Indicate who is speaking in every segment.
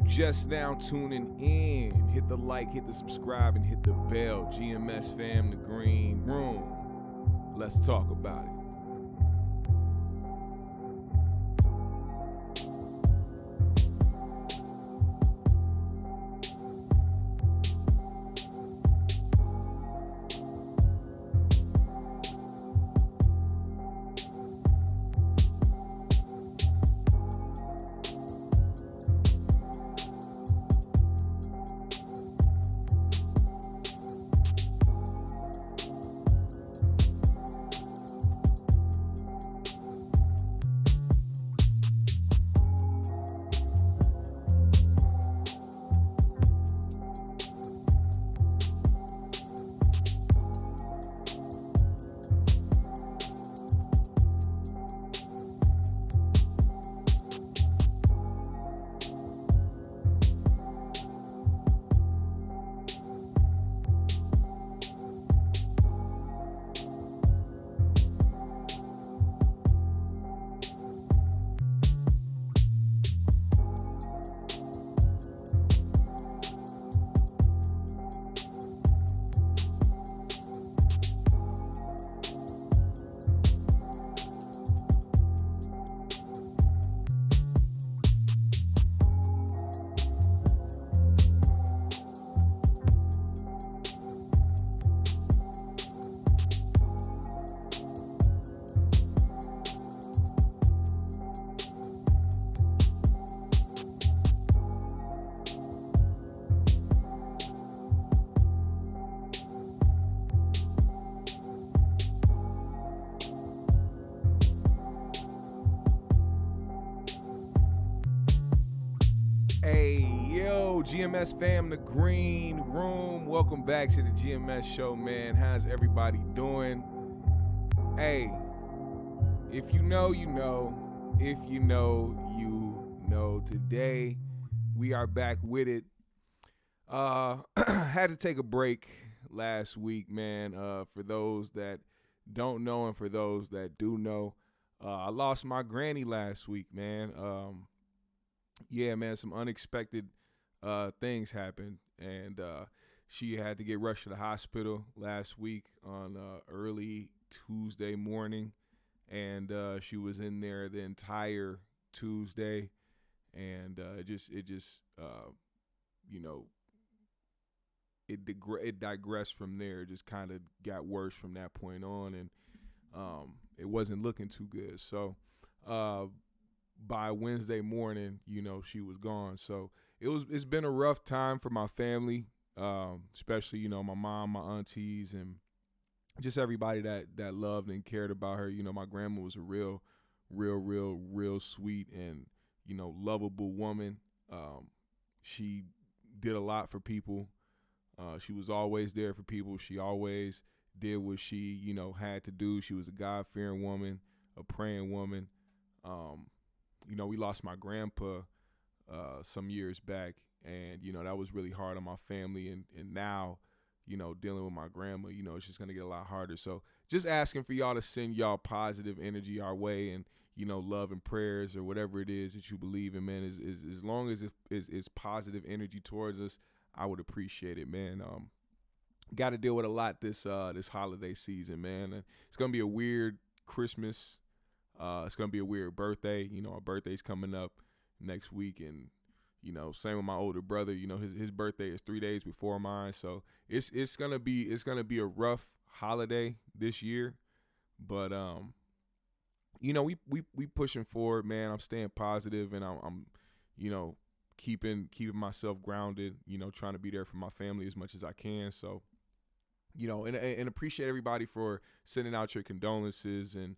Speaker 1: just now tuning in, hit the like, hit the subscribe, and hit the bell. GMS fam, the green room. Let's talk about it. GMS fam, the green room. Welcome back to the GMS show, man. How's everybody doing? Hey, if you know, you know. If you know, you know. Today, we are back with it. Had to take a break last week, man. For those that don't know and for those that do know, I lost my granny last week, man. Yeah, man, some unexpected things happened, and she had to get rushed to the hospital last week on early Tuesday morning, and she was in there the entire Tuesday, and it digressed from there. It just kind of got worse from that point on, and it wasn't looking too good. So by Wednesday morning, she was gone. So it's been a rough time for my family, especially, my mom, my aunties, and just everybody that loved and cared about her. My grandma was a real sweet and, lovable woman. She did a lot for people. She was always there for people. She always did what she, had to do. She was a God-fearing woman, a praying woman. We lost my grandpa some years back, and that was really hard on my family, and now dealing with my grandma, it's just gonna get a lot harder. So just asking for y'all to send y'all positive energy our way, and love and prayers or whatever it is that you believe in, man. As long as it's positive energy towards us, I would appreciate it, man. Got to deal with a lot this holiday season, man. And it's gonna be a weird Christmas. It's gonna be a weird birthday. Our birthday's coming up next week, and same with my older brother. His birthday is 3 days before mine, so it's gonna be a rough holiday this year. But we pushing forward, man. I'm staying positive, and I'm keeping myself grounded. Trying to be there for my family as much as I can. So and appreciate everybody for sending out your condolences and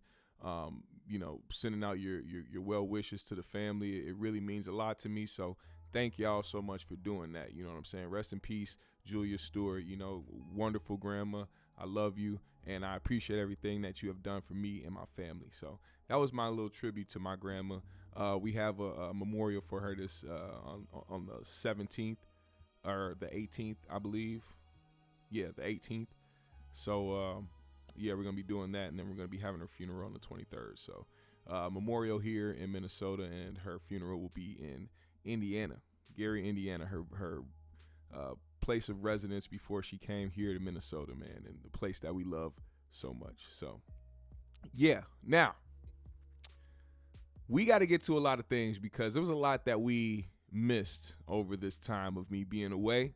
Speaker 1: sending out your well wishes to the family. It really means a lot to me. So thank y'all so much for doing that. You know what I'm saying? Rest in peace, Julia Stewart. Wonderful grandma. I love you, and I appreciate everything that you have done for me and my family. So that was my little tribute to my grandma. We have a memorial for her this on the 17th or the 18th, I believe. Yeah, the 18th. So yeah, we're gonna be doing that, and then we're gonna be having her funeral on the 23rd. So memorial here in Minnesota, and her funeral will be in Indiana. Gary, Indiana, her place of residence before she came here to Minnesota, man, and the place that we love so much. So, yeah. Now, we got to get to a lot of things because there was a lot that we missed over this time of me being away.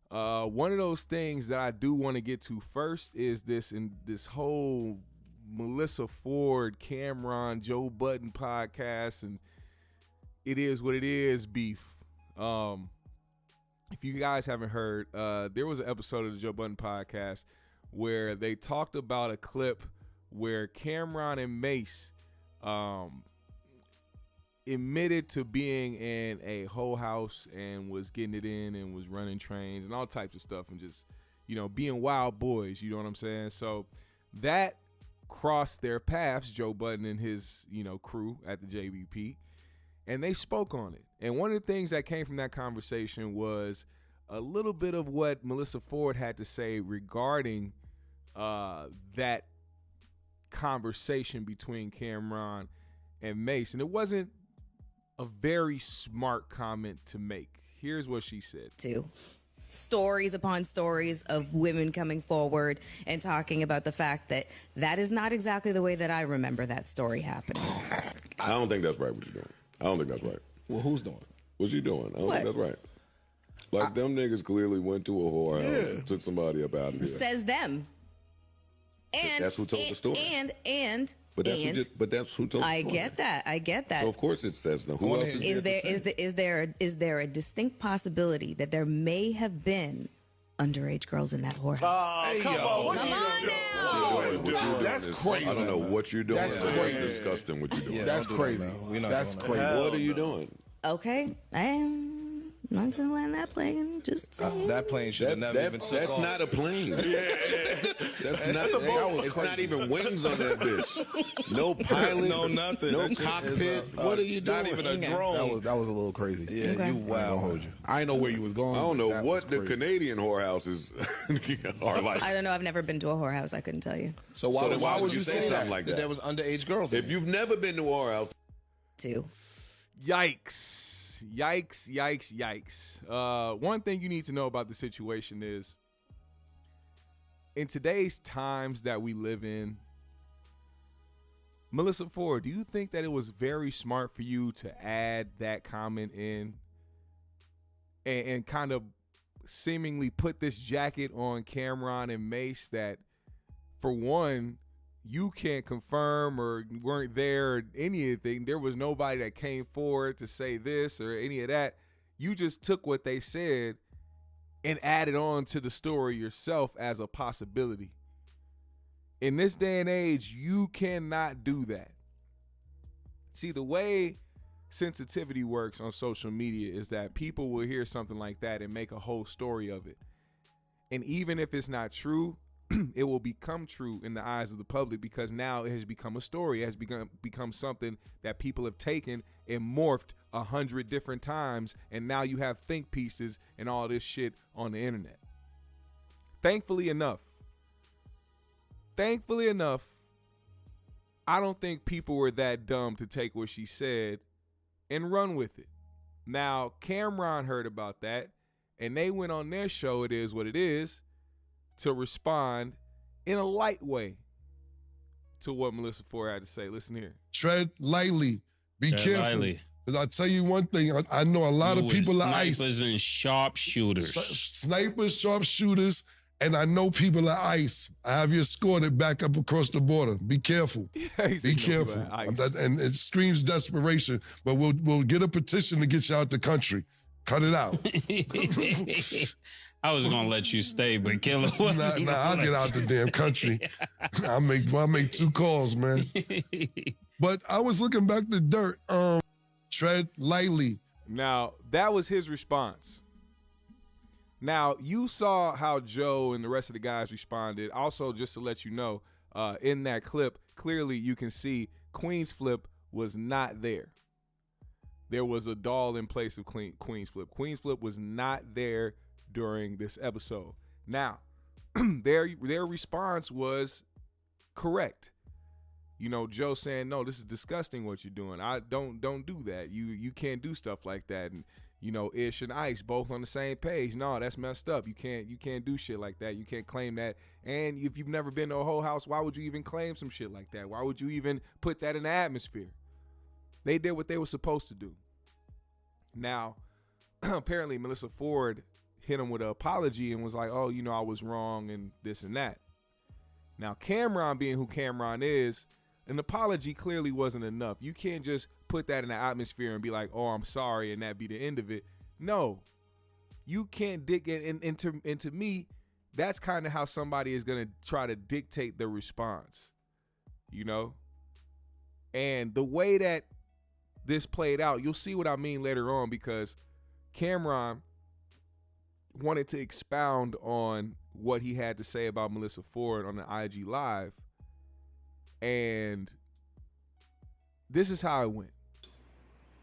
Speaker 1: One of those things that I do want to get to first is this whole Melissa Ford, Camron, Joe Budden podcast, and it is what it is beef. If you guys haven't heard, there was an episode of the Joe Budden podcast where they talked about a clip where Camron and Mace admitted to being in a whole house and was getting it in and was running trains and all types of stuff and just, being wild boys, you know what I'm saying? So that crossed their paths, Joe Budden and his, crew at the JBP, and they spoke on it. And one of the things that came from that conversation was a little bit of what Melissa Ford had to say regarding that conversation between Camron and Mace. And it wasn't a very smart comment to make. Here's what she said.
Speaker 2: Stories upon stories of women coming forward and talking about the fact that that is not exactly the way that I remember that story happening.
Speaker 3: I don't think that's right what you're doing. I don't think that's right.
Speaker 4: Well, who's doing?
Speaker 3: What's you doing? I don't think that's right. Like, them niggas clearly went to a whorehouse and took somebody up out of there.
Speaker 2: Says them. And
Speaker 3: that's who told the story. But that's who told the story.
Speaker 2: I get that.
Speaker 3: So of course it says them. Who else
Speaker 2: Is there a distinct possibility that there may have been underage girls in that whorehouse?
Speaker 4: Come on now.
Speaker 3: That's crazy. I don't know what you're doing. That's disgusting what you're doing.
Speaker 4: Yeah, that's crazy. That's crazy.
Speaker 3: What are you doing?
Speaker 2: Okay, I'm not gonna land that plane. Just saying.
Speaker 4: That plane should have never even took
Speaker 3: That's
Speaker 4: off.
Speaker 3: Not a plane. That's not. It's not even wings on that bitch. No pilot.
Speaker 4: No nothing.
Speaker 3: No cockpit. What are you doing?
Speaker 4: Not even a drone.
Speaker 5: That was a little crazy.
Speaker 4: Yeah,
Speaker 2: Okay.
Speaker 4: you wow.
Speaker 5: I didn't know where you was going.
Speaker 3: I don't know
Speaker 5: That
Speaker 3: what
Speaker 5: was
Speaker 3: the
Speaker 5: crazy.
Speaker 3: Canadian whorehouses are like.
Speaker 2: I don't know. I've never been to a whorehouse. I couldn't tell you.
Speaker 4: So why
Speaker 3: would you say something like that?
Speaker 4: There was underage girls.
Speaker 3: If you've never been to a whorehouse,
Speaker 1: Yikes. One thing you need to know about the situation is, in today's times that we live in, Melissa Ford, do you think that it was very smart for you to add that comment in and kind of seemingly put this jacket on Camron and Mace that, for one, you can't confirm or weren't there or anything? There was nobody that came forward to say this or any of that. You just took what they said and added on to the story yourself as a possibility. In this day and age, you cannot do that. See, the way sensitivity works on social media is that people will hear something like that and make a whole story of it. And even if it's not true, it will become true in the eyes of the public because now it has become a story. It has become something that people have taken and morphed 100 different times, and now you have think pieces and all this shit on the internet. Thankfully enough, I don't think people were that dumb to take what she said and run with it. Now, Camron heard about that, and they went on their show, It Is What It Is, to respond in a light way to what Melissa Ford had to say. Listen here.
Speaker 6: Tread lightly. Be careful. Because I'll tell you one thing, I know a lot of people are ICE.
Speaker 7: Snipers and sharpshooters.
Speaker 6: Snipers, sharpshooters, and I know people are ICE. I have you escorted back up across the border. Be careful. Be careful. And it screams desperation, but we'll get a petition to get you out the country. Cut it out.
Speaker 7: I was gonna let you stay, but Killer.
Speaker 6: Nah, I'll get out the damn country. I'll make 2 calls, man. But I was looking back to dirt. Tread lightly.
Speaker 1: Now, that was his response. Now, you saw how Joe and the rest of the guys responded. Also, just to let you know, in that clip, clearly you can see Queen's Flip was not there. There was a doll in place of Queen's Flip. Queen's Flip was not there during this episode. Now, their response was correct. Joe saying, no, this is disgusting what you're doing. I don't do that. You can't do stuff like that. And Ish and Ice both on the same page. No, that's messed up. You can't do shit like that. You can't claim that. And if you've never been to a whole house, why would you even claim some shit like that? Why would you even put that in the atmosphere? They did what they were supposed to do. Now, apparently Melissa Ford hit him with an apology and was like, oh, I was wrong and this and that. Now, Camron being who Camron is, an apology clearly wasn't enough. You can't just put that in the atmosphere and be like, oh, I'm sorry, and that be the end of it. No, you can't dig it. And to me, that's kind of how somebody is going to try to dictate the response, And the way that this played out, you'll see what I mean later on, because Camron wanted to expound on what he had to say about Melissa Ford on the IG Live. And this is how it went.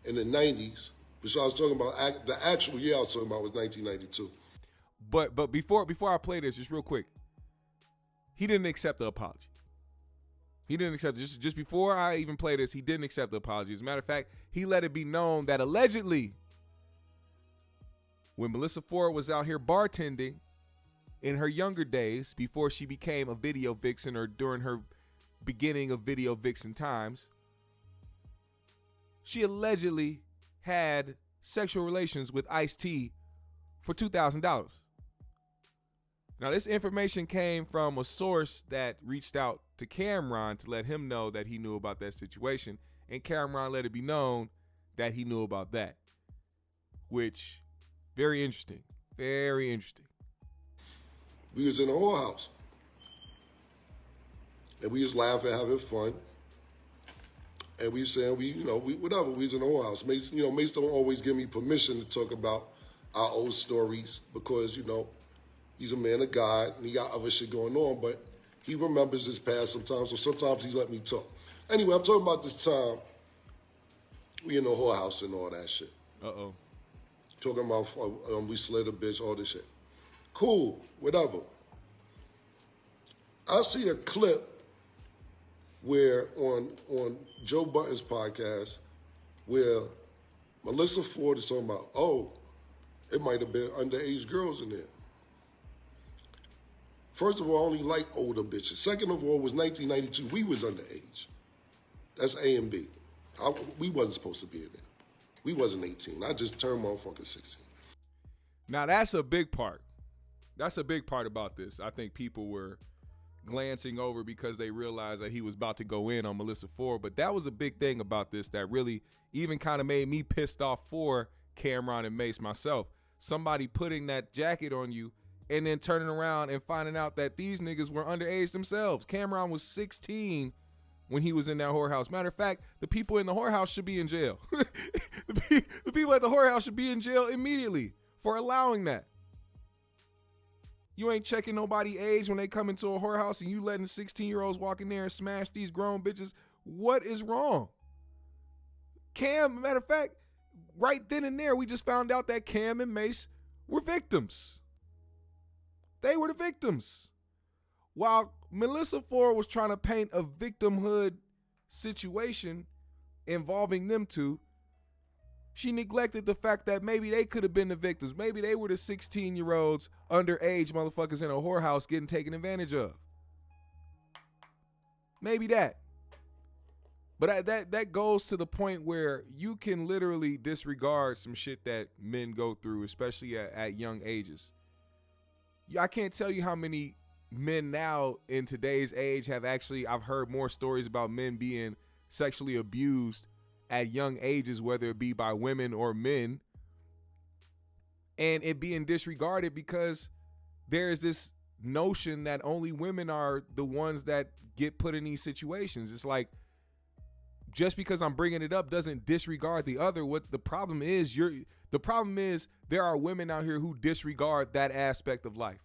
Speaker 6: In the 90s, which I was talking about, the actual year I was talking about was 1992.
Speaker 1: But before I play this, just real quick, he didn't accept the apology. He didn't accept it. Just before I even play this, he didn't accept the apology. As a matter of fact, he let it be known that allegedly, when Melissa Ford was out here bartending in her younger days, before she became a video vixen or during her beginning of video vixen times, she allegedly had sexual relations with Ice-T for $2,000. Now, this information came from a source that reached out to Camron to let him know that he knew about that situation, and Camron let it be known that he knew about that, which, very interesting, very interesting.
Speaker 6: We was in a whorehouse, and we just laughing, having fun, and we saying we whatever. We was in a whorehouse. Mace don't always give me permission to talk about our old stories because he's a man of God and he got other shit going on, but he remembers his past sometimes, so sometimes he let me talk. Anyway, I'm talking about this time we in the whorehouse and all that shit.
Speaker 1: Uh-oh.
Speaker 6: Talking about we slid a bitch, all this shit. Cool, whatever. I see a clip where on Joe Budden's podcast where Melissa Ford is talking about, oh, it might have been underage girls in there. First of all, I only like older bitches. Second of all, it was 1992. We was underage. That's A and B. We wasn't supposed to be in there. We wasn't 18. I just turned motherfucking 16.
Speaker 1: Now, that's a big part. That's a big part about this. I think people were glancing over because they realized that he was about to go in on Melissa Ford. But that was a big thing about this that really even kind of made me pissed off for Camron and Mace myself. Somebody putting that jacket on you and then turning around and finding out that these niggas were underage themselves. Camron was 16 when he was in that whorehouse. Matter of fact, the people in the whorehouse should be in jail. The people at the whorehouse should be in jail immediately for allowing that. You ain't checking nobody age when they come into a whorehouse and you letting 16-year-olds walk in there and smash these grown bitches. What is wrong? Cam, matter of fact, right then and there, we just found out that Cam and Mace were victims. They were the victims. While Melissa Ford was trying to paint a victimhood situation involving them two, she neglected the fact that maybe they could have been the victims. Maybe they were the 16-year-olds underage motherfuckers in a whorehouse getting taken advantage of. Maybe that. But that goes to the point where you can literally disregard some shit that men go through, especially at young ages. I can't tell you how many men now in today's age I've heard more stories about men being sexually abused at young ages, whether it be by women or men, and it being disregarded because there's this notion that only women are the ones that get put in these situations. It's like, just because I'm bringing it up doesn't disregard the other. What the problem is, there are women out here who disregard that aspect of life.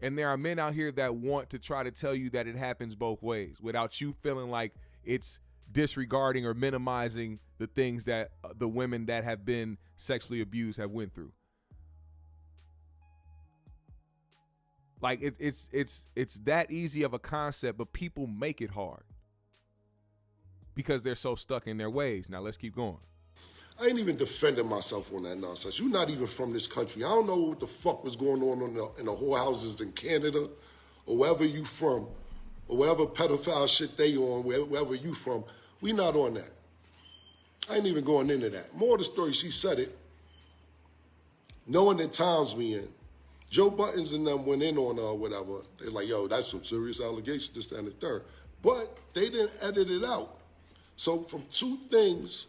Speaker 1: And there are men out here that want to try to tell you that it happens both ways without you feeling like it's disregarding or minimizing the things that the women that have been sexually abused have went through. Like it's that easy of a concept, but people make it hard because they're so stuck in their ways. Now let's keep going.
Speaker 6: I ain't even defending myself on that nonsense. You're not even from this country. I don't know what the fuck was going on in the whorehouses in Canada or wherever you from, or whatever pedophile shit they on, wherever you from. We not on that. I ain't even going into that. More of the story, she said it. Knowing the times we in, Joe Buttons and them went in on her or whatever. They're like, yo, that's some serious allegations, this, that, and the third. But they didn't edit it out. So from two things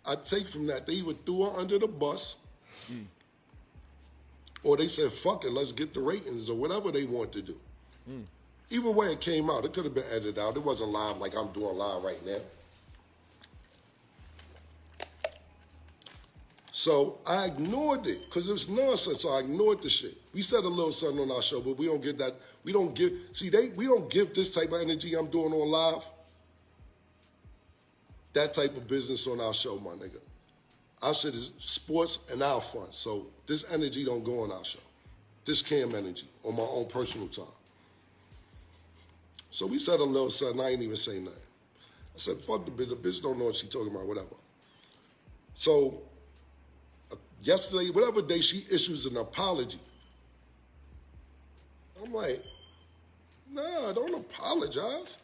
Speaker 6: I take from that, they either threw her under the bus or they said, fuck it, let's get the ratings or whatever they want to do. Either way it came out, it could have been edited out. It wasn't live like I'm doing live right now. So I ignored it because it was nonsense. So I ignored the shit. We said a little something on our show, but we don't get that. We don't give. See, we don't give this type of energy I'm doing on live. That type of business on our show, my nigga. Our shit is sports and our fun. So this energy don't go on our show. This Cam energy on my own personal time. So we said a little something. I ain't even say nothing. I said, fuck the bitch. The bitch don't know what she talking about, whatever. So yesterday, whatever day, she issues an apology. I'm like, nah, don't apologize.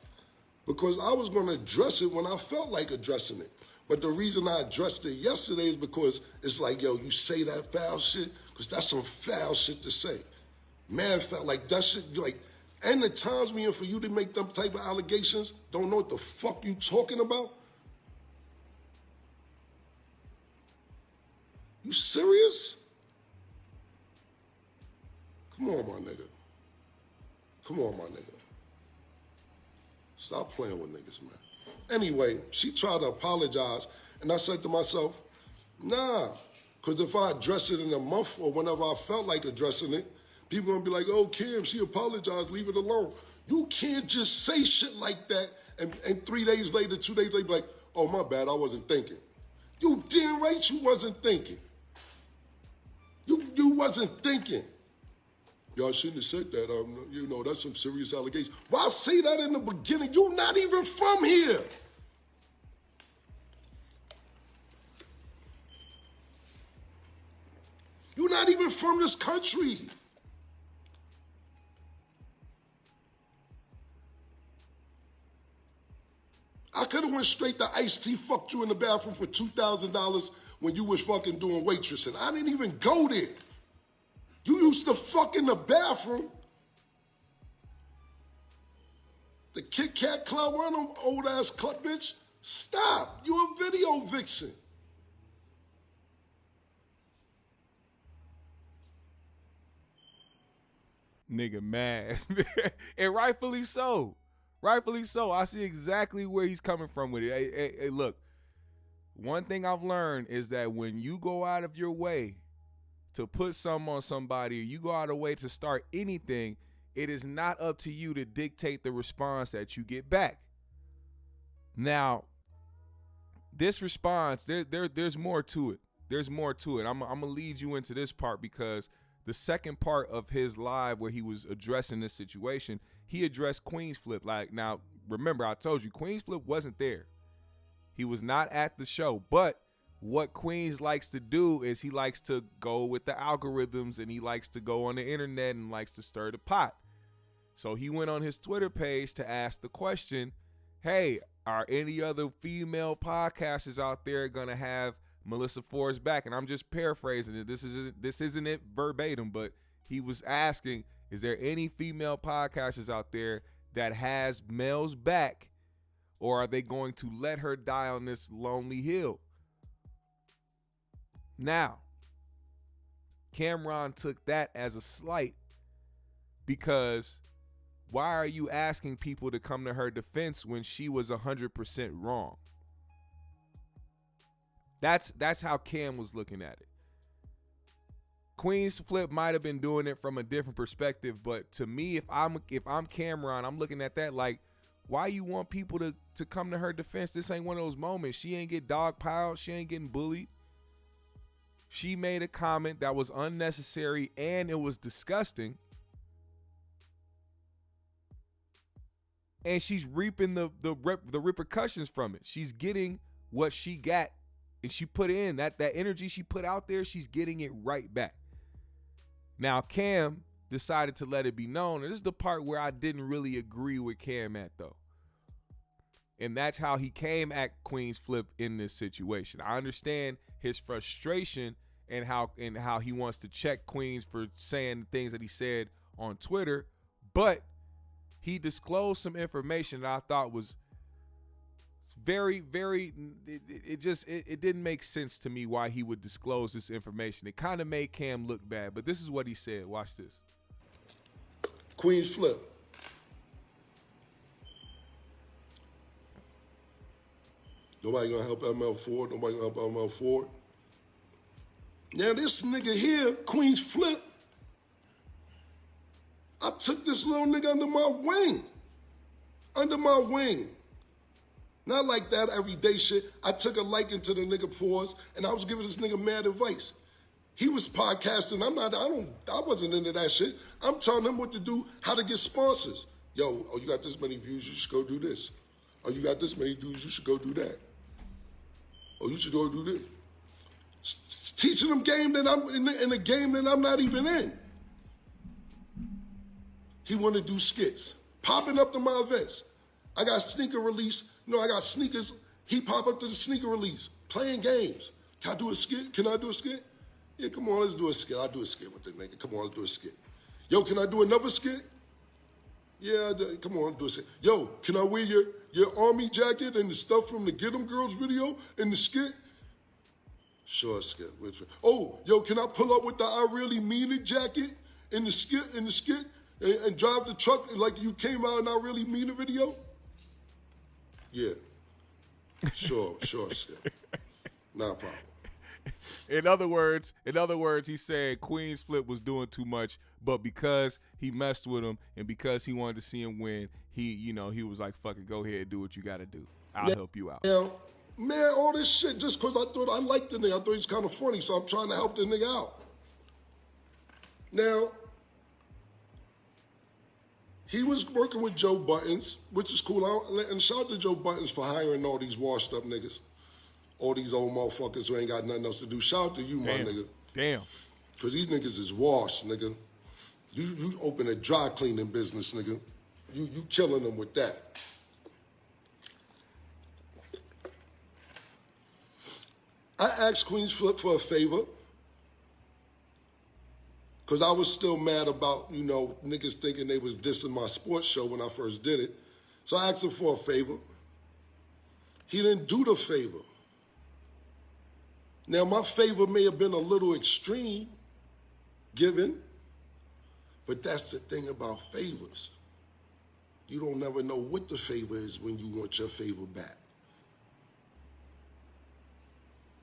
Speaker 6: Because I was going to address it when I felt like addressing it. But the reason I addressed it yesterday is because it's like, yo, you say that foul shit, because that's some foul shit to say. Man felt like that shit, like, and the times we in for you to make them type of allegations, don't know what the fuck you talking about? You serious? Come on, my nigga. Come on, my nigga. Stop playing with niggas, man. Anyway, she tried to apologize, and I said to myself, nah, because if I address it in a month or whenever I felt like addressing it, people gonna be like, oh, Kim, she apologized, leave it alone. You can't just say shit like that and 3 days later, 2 days later, be like, oh, my bad, I wasn't thinking. You damn right you wasn't thinking. You wasn't thinking. Y'all shouldn't have said that. You know, that's some serious allegations. Why say that in the beginning? You're not even from here. You're not even from this country. I could have went straight to Ice-T, fucked you in the bathroom for $2,000 when you was fucking doing waitressing. I didn't even go there. You used to fuck in the bathroom. The Kit Kat Club, one of them old ass club bitch. Stop. You a video vixen.
Speaker 1: Nigga mad. And rightfully so. Rightfully so. I see exactly where he's coming from with it. Hey, look. One thing I've learned is that when you go out of your way to put something on somebody, or you go out of the way to start anything, it is not up to you to dictate the response that you get back. Now, this response, there's more to it. There's more to it. I'm going to lead you into this part because the second part of his live where he was addressing this situation, he addressed Queen's Flip. Like, now, remember, I told you, Queen's Flip wasn't there. He was not at the show, but what Queens likes to do is he likes to go with the algorithms and he likes to go on the internet and likes to stir the pot. So he went on his Twitter page to ask the question, hey, are any other female podcasters out there going to have Melissa Ford's back? And I'm just paraphrasing it. This isn't it verbatim, but he was asking, is there any female podcasters out there that has Mel's back, or are they going to let her die on this lonely hill? Now, Camron took that as a slight because why are you asking people to come to her defense when she was 100% wrong? That's how Cam was looking at it. Queen's Flip might have been doing it from a different perspective, but to me, if I'm Camron, I'm looking at that like, why you want people to come to her defense? This ain't one of those moments. She ain't get dogpiled. She ain't getting bullied. She made a comment that was unnecessary and it was disgusting. And she's reaping the repercussions from it. She's getting what she got and she put in that energy she put out there, she's getting it right back. Now Cam decided to let it be known, and this is the part where I didn't really agree with Cam at though. And that's how he came at Queen's Flip in this situation. I understand his frustration and how he wants to check Queens for saying the things that he said on Twitter, but he disclosed some information that I thought was very, very, it didn't make sense to me why he would disclose this information. It kind of made Cam look bad, but this is what he said. Watch this.
Speaker 6: Queen's Flip. Nobody gonna help ML Ford. Nobody gonna help ML Ford. Now this nigga here, Queen's Flip, I took this little nigga under my wing. Under my wing. Not like that everyday shit. I took a liking to the nigga pause, and I was giving this nigga mad advice. He was podcasting. I wasn't into that shit. I'm telling him what to do, how to get sponsors. Yo, oh, you got this many views, you should go do this. Oh, you got this many views, you should go do that. Oh, you should go do this. Teaching them game that I'm in a game that I'm not even in. He want to do skits, popping up to my events. I got sneaker release. I got sneakers. He pop up to the sneaker release, playing games. Can I do a skit? Can I do a skit? Yeah, come on, let's do a skit. I'll do a skit with the nigga. Come on, let's do a skit. Yo, can I do another skit? Yeah, come on, do a skit. Yo, can I wear your army jacket and the stuff from the Get 'Em Girls video in the skit? Sure, skit. Oh, yo, can I pull up with the I Really Mean It jacket in the skit and drive the truck like you came out and I Really Mean It video? Yeah. Sure, skit. Not a problem.
Speaker 1: In other words, he said Queen's Flip was doing too much, but because he messed with him and because he wanted to see him win, he was like, fuck it, go ahead, do what you got to do. I'll help you out.
Speaker 6: Now, man, all this shit just because I thought I liked the nigga. I thought he was kind of funny, so I'm trying to help the nigga out. Now, he was working with Joe Buttons, which is cool. And shout out to Joe Buttons for hiring all these washed up niggas. All these old motherfuckers who ain't got nothing else to do. Shout out to you, my nigga.
Speaker 1: Damn.
Speaker 6: Because these niggas is washed, nigga. You open a dry cleaning business, nigga. You killing them with that. I asked Queen's Flip for a favor. Because I was still mad about, niggas thinking they was dissing my sports show when I first did it. So I asked him for a favor. He didn't do the favor. Now, my favor may have been a little extreme, given, but that's the thing about favors. You don't never know what the favor is when you want your favor back.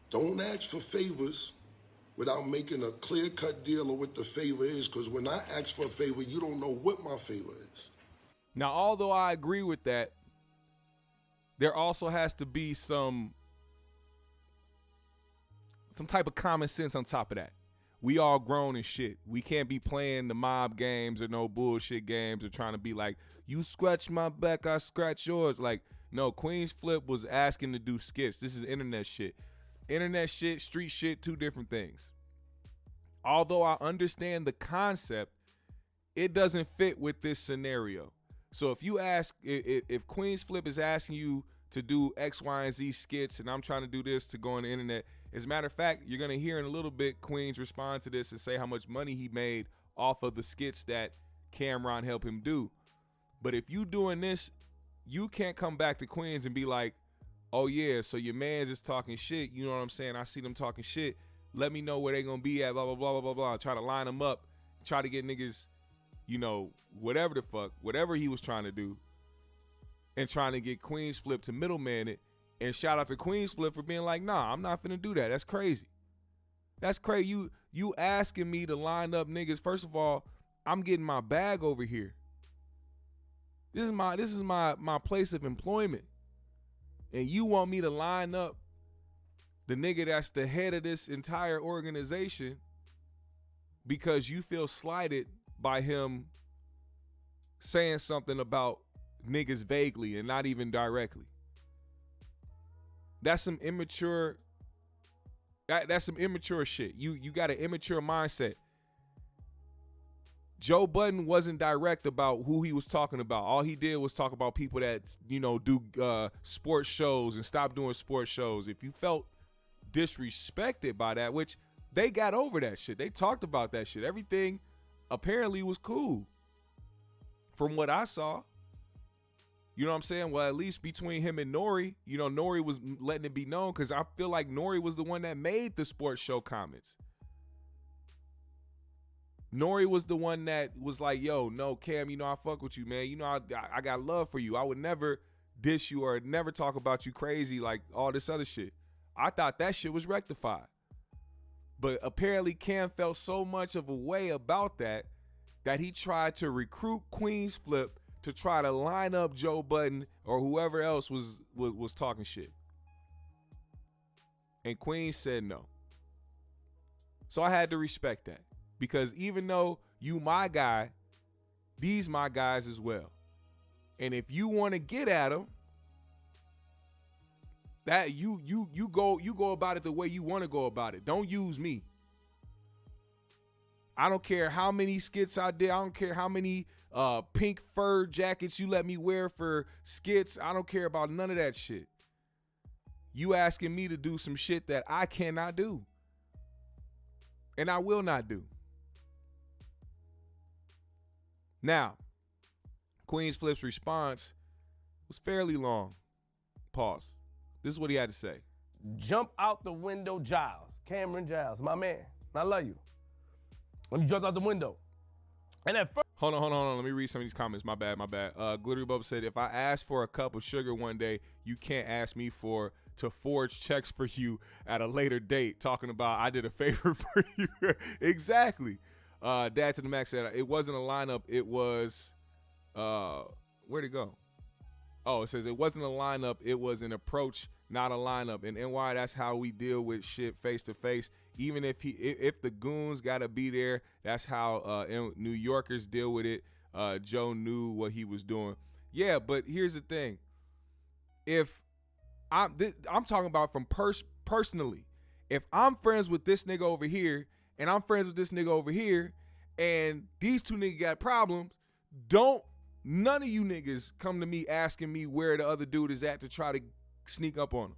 Speaker 6: Don't ask for favors without making a clear-cut deal of what the favor is, because when I ask for a favor, you don't know what my favor is.
Speaker 1: Now, although I agree with that, there also has to be some type of common sense on top of that. We all grown and shit. We can't be playing the mob games or no bullshit games or trying to be like, you scratch my back, I scratch yours. Like, no, Queen's Flip was asking to do skits. This is internet shit. Internet shit, street shit, two different things. Although I understand the concept, it doesn't fit with this scenario. So if you ask, if Queen's Flip is asking you to do X, Y, and Z skits, and I'm trying to do this to go on the internet, as a matter of fact, you're going to hear in a little bit Queens respond to this and say how much money he made off of the skits that Camron helped him do. But if you doing this, you can't come back to Queens and be like, oh yeah, so your man's just talking shit. You know what I'm saying? I see them talking shit. Let me know where they going to be at, blah, blah, blah, blah, blah, blah. Try to line them up. Try to get niggas, whatever the fuck, whatever he was trying to do. And trying to get Queen's Flip to middleman it. And shout out to Queen's Flip for being like, nah, I'm not finna do that. That's crazy. That's crazy. You asking me to line up niggas. First of all, I'm getting my bag over here. This is my place of employment. And you want me to line up the nigga that's the head of this entire organization because you feel slighted by him saying something about niggas vaguely and not even directly. That's some immature That's some immature shit. You got an immature mindset. Joe Budden wasn't direct about who he was talking about. All he did was talk about people that, do sports shows and stop doing sports shows. If you felt disrespected by that, which they got over that shit. They talked about that shit. Everything apparently was cool from what I saw. You know what I'm saying? Well, at least between him and Nori, Nori was letting it be known, because I feel like Nori was the one that made the sports show comments. Nori was the one that was like, yo, no, Cam, I fuck with you, man. I got love for you. I would never diss you or never talk about you crazy like all this other shit. I thought that shit was rectified. But apparently Cam felt so much of a way about that he tried to recruit Queen's Flip to try to line up Joe Budden or whoever else was talking shit. And Queen said no. So I had to respect that. Because even though you my guy, these my guys as well. And if you want to get at them, that you go about it the way you want to go about it. Don't use me. I don't care how many skits I did. I don't care how many pink fur jackets you let me wear for skits. I don't care about none of that shit. You asking me to do some shit that I cannot do. And I will not do. Now, Queen's Flip's response was fairly long. Pause. This is what he had to say.
Speaker 8: Jump out the window, Giles. Camron Giles, my man. I love you. When you jumped out the window. And at first.
Speaker 1: Hold on. Let me read some of these comments. My bad. Glittery Bub said, if I ask for a cup of sugar one day, you can't ask me to forge checks for you at a later date. Talking about I did a favor for you. Exactly. Dad to the Max said it wasn't a lineup. It was, where'd it go? Oh, it says it wasn't a lineup. It was an approach, not a lineup. And NY, that's how we deal with shit face to face. Even if the goons gotta be there, that's how New Yorkers deal with it. Joe knew what he was doing. Yeah, but here's the thing. If I'm talking about from personally, if I'm friends with this nigga over here and I'm friends with this nigga over here, and these two niggas got problems, none of you niggas come to me asking me where the other dude is at to try to sneak up on him.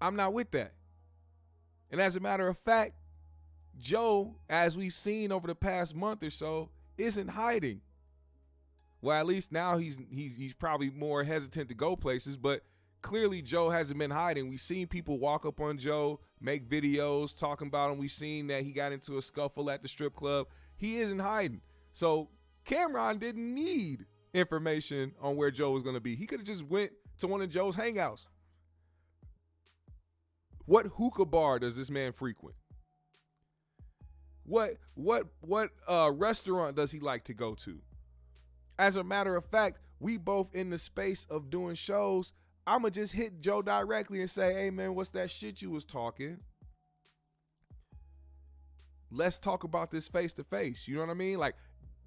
Speaker 1: I'm not with that. And as a matter of fact, Joe, as we've seen over the past month or so, isn't hiding. Well, at least now he's probably more hesitant to go places, but clearly Joe hasn't been hiding. We've seen people walk up on Joe, make videos talking about him. We've seen that he got into a scuffle at the strip club. He isn't hiding. So Camron didn't need information on where Joe was going to be. He could have just went to one of Joe's hangouts. What hookah bar does this man frequent? What restaurant does he like to go to? As a matter of fact, we both in the space of doing shows. I'ma just hit Joe directly and say, hey man, what's that shit you was talking? Let's talk about this face to face. You know what I mean? Like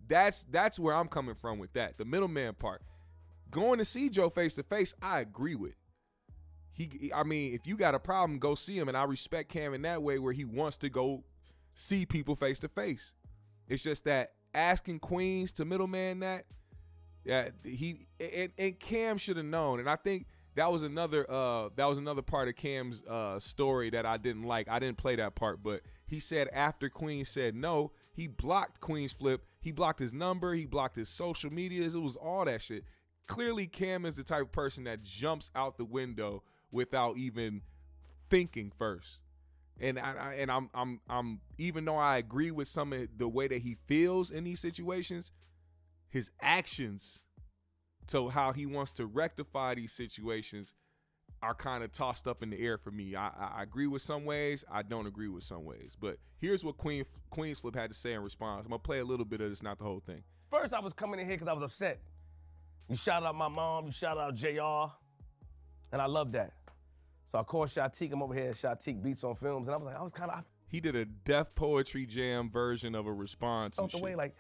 Speaker 1: that's where I'm coming from with that. The middleman part. Going to see Joe face to face, I agree with. If you got a problem, go see him. And I respect Cam in that way where he wants to go see people face to face. It's just that asking Queens to middleman that, and Cam should have known. And I think that was another part of Cam's story that I didn't like. I didn't play that part, but he said after Queen said no, he blocked Queen's Flip. He blocked his number. He blocked his social medias. It was all that shit. Clearly, Cam is the type of person that jumps out the window without even thinking first. And I'm even though I agree with some of the way that he feels in these situations, his actions, so how he wants to rectify these situations, are kind of tossed up in the air for me. I agree with some ways. I don't agree with some ways. But here's what Queen's Flip had to say in response. I'm going to play a little bit of this, not the whole thing.
Speaker 8: First, I was coming in here because I was upset. You shout out my mom. You shout out JR. And I love that. So I called Shatik. I'm over here at Shatik Beats on Films. And I was kind of...
Speaker 1: He did a Def Poetry Jam version of a response.
Speaker 8: Felt the way like,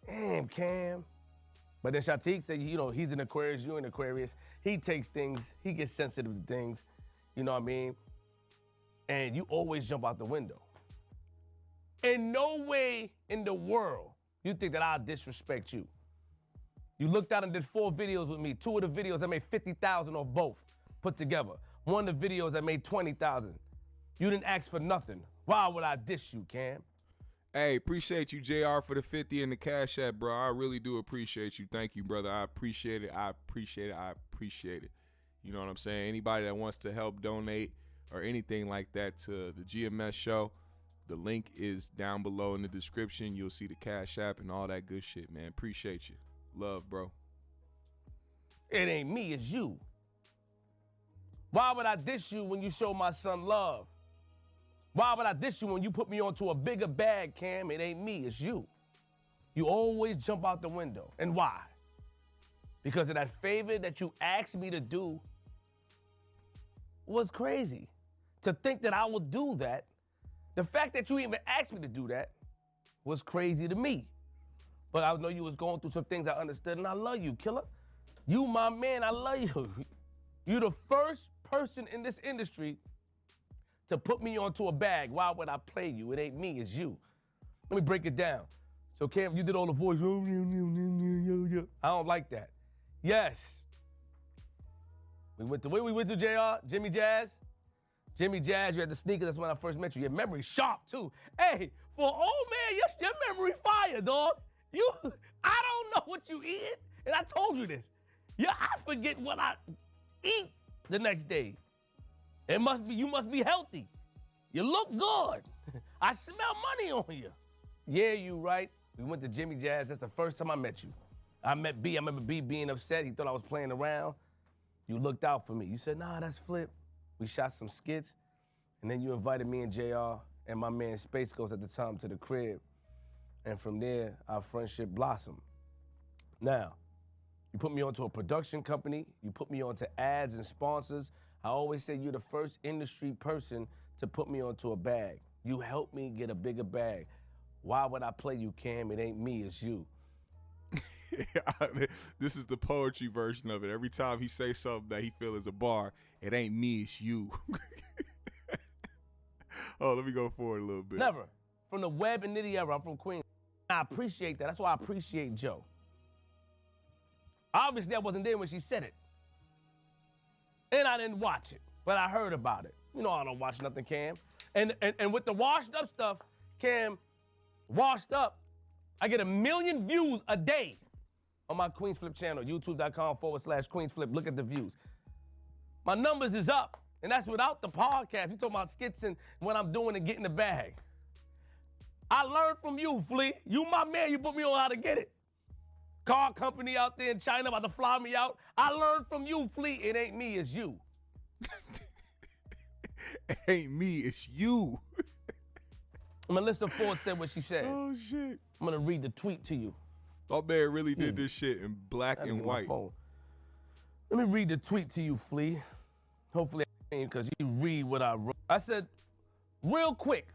Speaker 8: damn, Cam. But then Shatik said, he's an Aquarius, you're an Aquarius. He takes things, he gets sensitive to things, you know what I mean? and you always jump out the window. In no way in the world you think that I'll disrespect you. You looked out and did 4 videos with me. 2 of the videos I made $50,000 off both put together. One of the videos I made $20,000. You didn't ask for nothing. Why would I diss you, Cam?
Speaker 1: Hey, appreciate you, JR, for the 50 and the Cash App, bro. I really do appreciate you. Thank you, brother. I appreciate it. I appreciate it. I appreciate it. You know what I'm saying? Anybody that wants to help donate or anything like that to the GMS show, the link is down below in the description. You'll see the Cash App and all that good shit, man. Appreciate you. Love, bro.
Speaker 8: It ain't me, it's you. Why would I diss you when you show my son love? Why would I diss you when you put me onto a bigger bag, Cam? It ain't me, it's you. You always jump out the window. And why? Because of that favor that you asked me to do was crazy. To think that I would do that, the fact that you even asked me to do that was crazy to me. But I know you was going through some things I understood, and I love you, killer. You my man, I love you. You the first person in this industry to put me onto a bag. Why would I play you? It ain't me, it's you. Let me break it down. So Cam, you did all the voice. I don't like that. Yes. We went to JR, Jimmy Jazz. Jimmy Jazz, you had the sneakers, that's when I first met you. Your memory sharp too. Hey, for old man, your memory fire, dog. I don't know what you eat, and I told you this. Yeah, I forget what I eat the next day. You must be healthy. You look good. I smell money on you. Yeah, you right. We went to Jimmy Jazz. That's the first time I met you. I met B. I remember B being upset. He thought I was playing around. You looked out for me. You said, nah, that's Flip. We shot some skits, and then you invited me and JR and my man Space Ghost at the time to the crib. And from there, our friendship blossomed. Now, you put me onto a production company. You put me onto ads and sponsors. I always say you're the first industry person to put me onto a bag. You helped me get a bigger bag. Why would I play you, Cam? It ain't me, it's you.
Speaker 1: This is the poetry version of it. Every time he says something that he feels is a bar, it ain't me, it's you. Oh, let me go forward a little bit.
Speaker 8: Never. From the Web and Nitty era, I'm from Queens. I appreciate that. That's why I appreciate Joe. Obviously, I wasn't there when she said it. And I didn't watch it, but I heard about it. You know I don't watch nothing, Cam. And with the washed up stuff, Cam, washed up, I get 1 million views a day on my Queens Flip channel, youtube.com/QueensFlip. Look at the views. My numbers is up, and that's without the podcast. We talking about skits and what I'm doing and getting the bag. I learned from you, Flea. You my man, you put me on how to get it. Car company out there in China about to fly me out. I learned from you, Flea. It ain't me, it's you.
Speaker 1: It ain't me, it's you.
Speaker 8: Melissa Ford said what she said.
Speaker 1: Oh, shit.
Speaker 8: I'm gonna read the tweet to you.
Speaker 1: My man really did this shit in black and white.
Speaker 8: Let me read the tweet to you, Flea. Hopefully, because you read what I wrote. I said, real quick,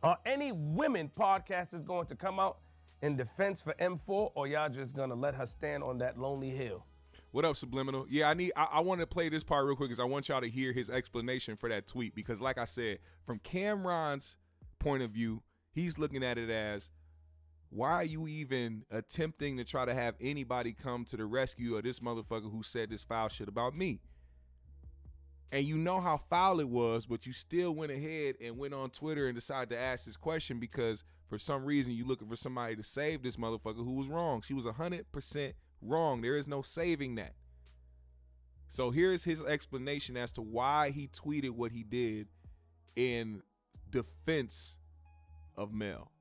Speaker 8: are any women podcasters going to come out in defense for M4, or y'all just gonna let her stand on that lonely hill?
Speaker 1: What up, Subliminal? Yeah, I want to play this part real quick because I want y'all to hear his explanation for that tweet. Because like I said, from Camron's point of view, he's looking at it as, why are you even attempting to try to have anybody come to the rescue of this motherfucker who said this foul shit about me? And you know how foul it was, but you still went ahead and went on Twitter and decided to ask this question because for some reason you looking for somebody to save this motherfucker who was wrong. She was 100% wrong. There is no saving that. So here's his explanation as to why he tweeted what he did in defense of Mel.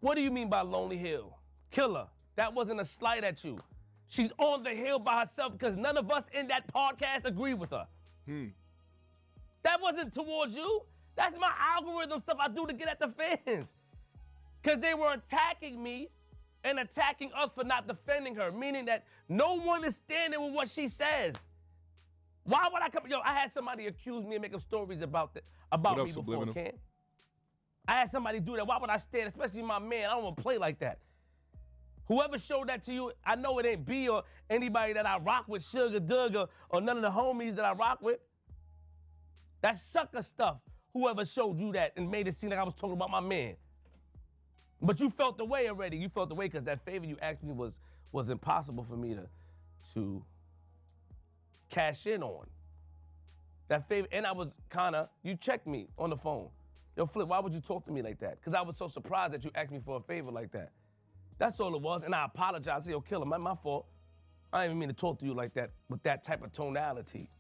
Speaker 8: What do you mean by lonely hill? Killer, that wasn't a slight at you. She's on the hill by herself because none of us in that podcast agree with her. That wasn't towards you. That's my algorithm stuff I do to get at the fans. Because they were attacking me and attacking us for not defending her, meaning that no one is standing with what she says. Why would I come? Yo, I had somebody accuse me and make up stories about me before, Cam. I had somebody do that. Why would I stand, especially my man? I don't want to play like that. Whoever showed that to you, I know it ain't B or anybody that I rock with, Sugar Doug, or none of the homies that I rock with. That's sucker stuff. Whoever showed you that and made it seem like I was talking about my man. But you felt the way already. You felt the way because that favor you asked me was impossible for me to cash in on. That favor, and I was you checked me on the phone. Yo, Flip, why would you talk to me like that? Because I was so surprised that you asked me for a favor like that. That's all it was, and I apologize. I said, yo, Killer, my fault. I didn't even mean to talk to you like that with that type of tonality.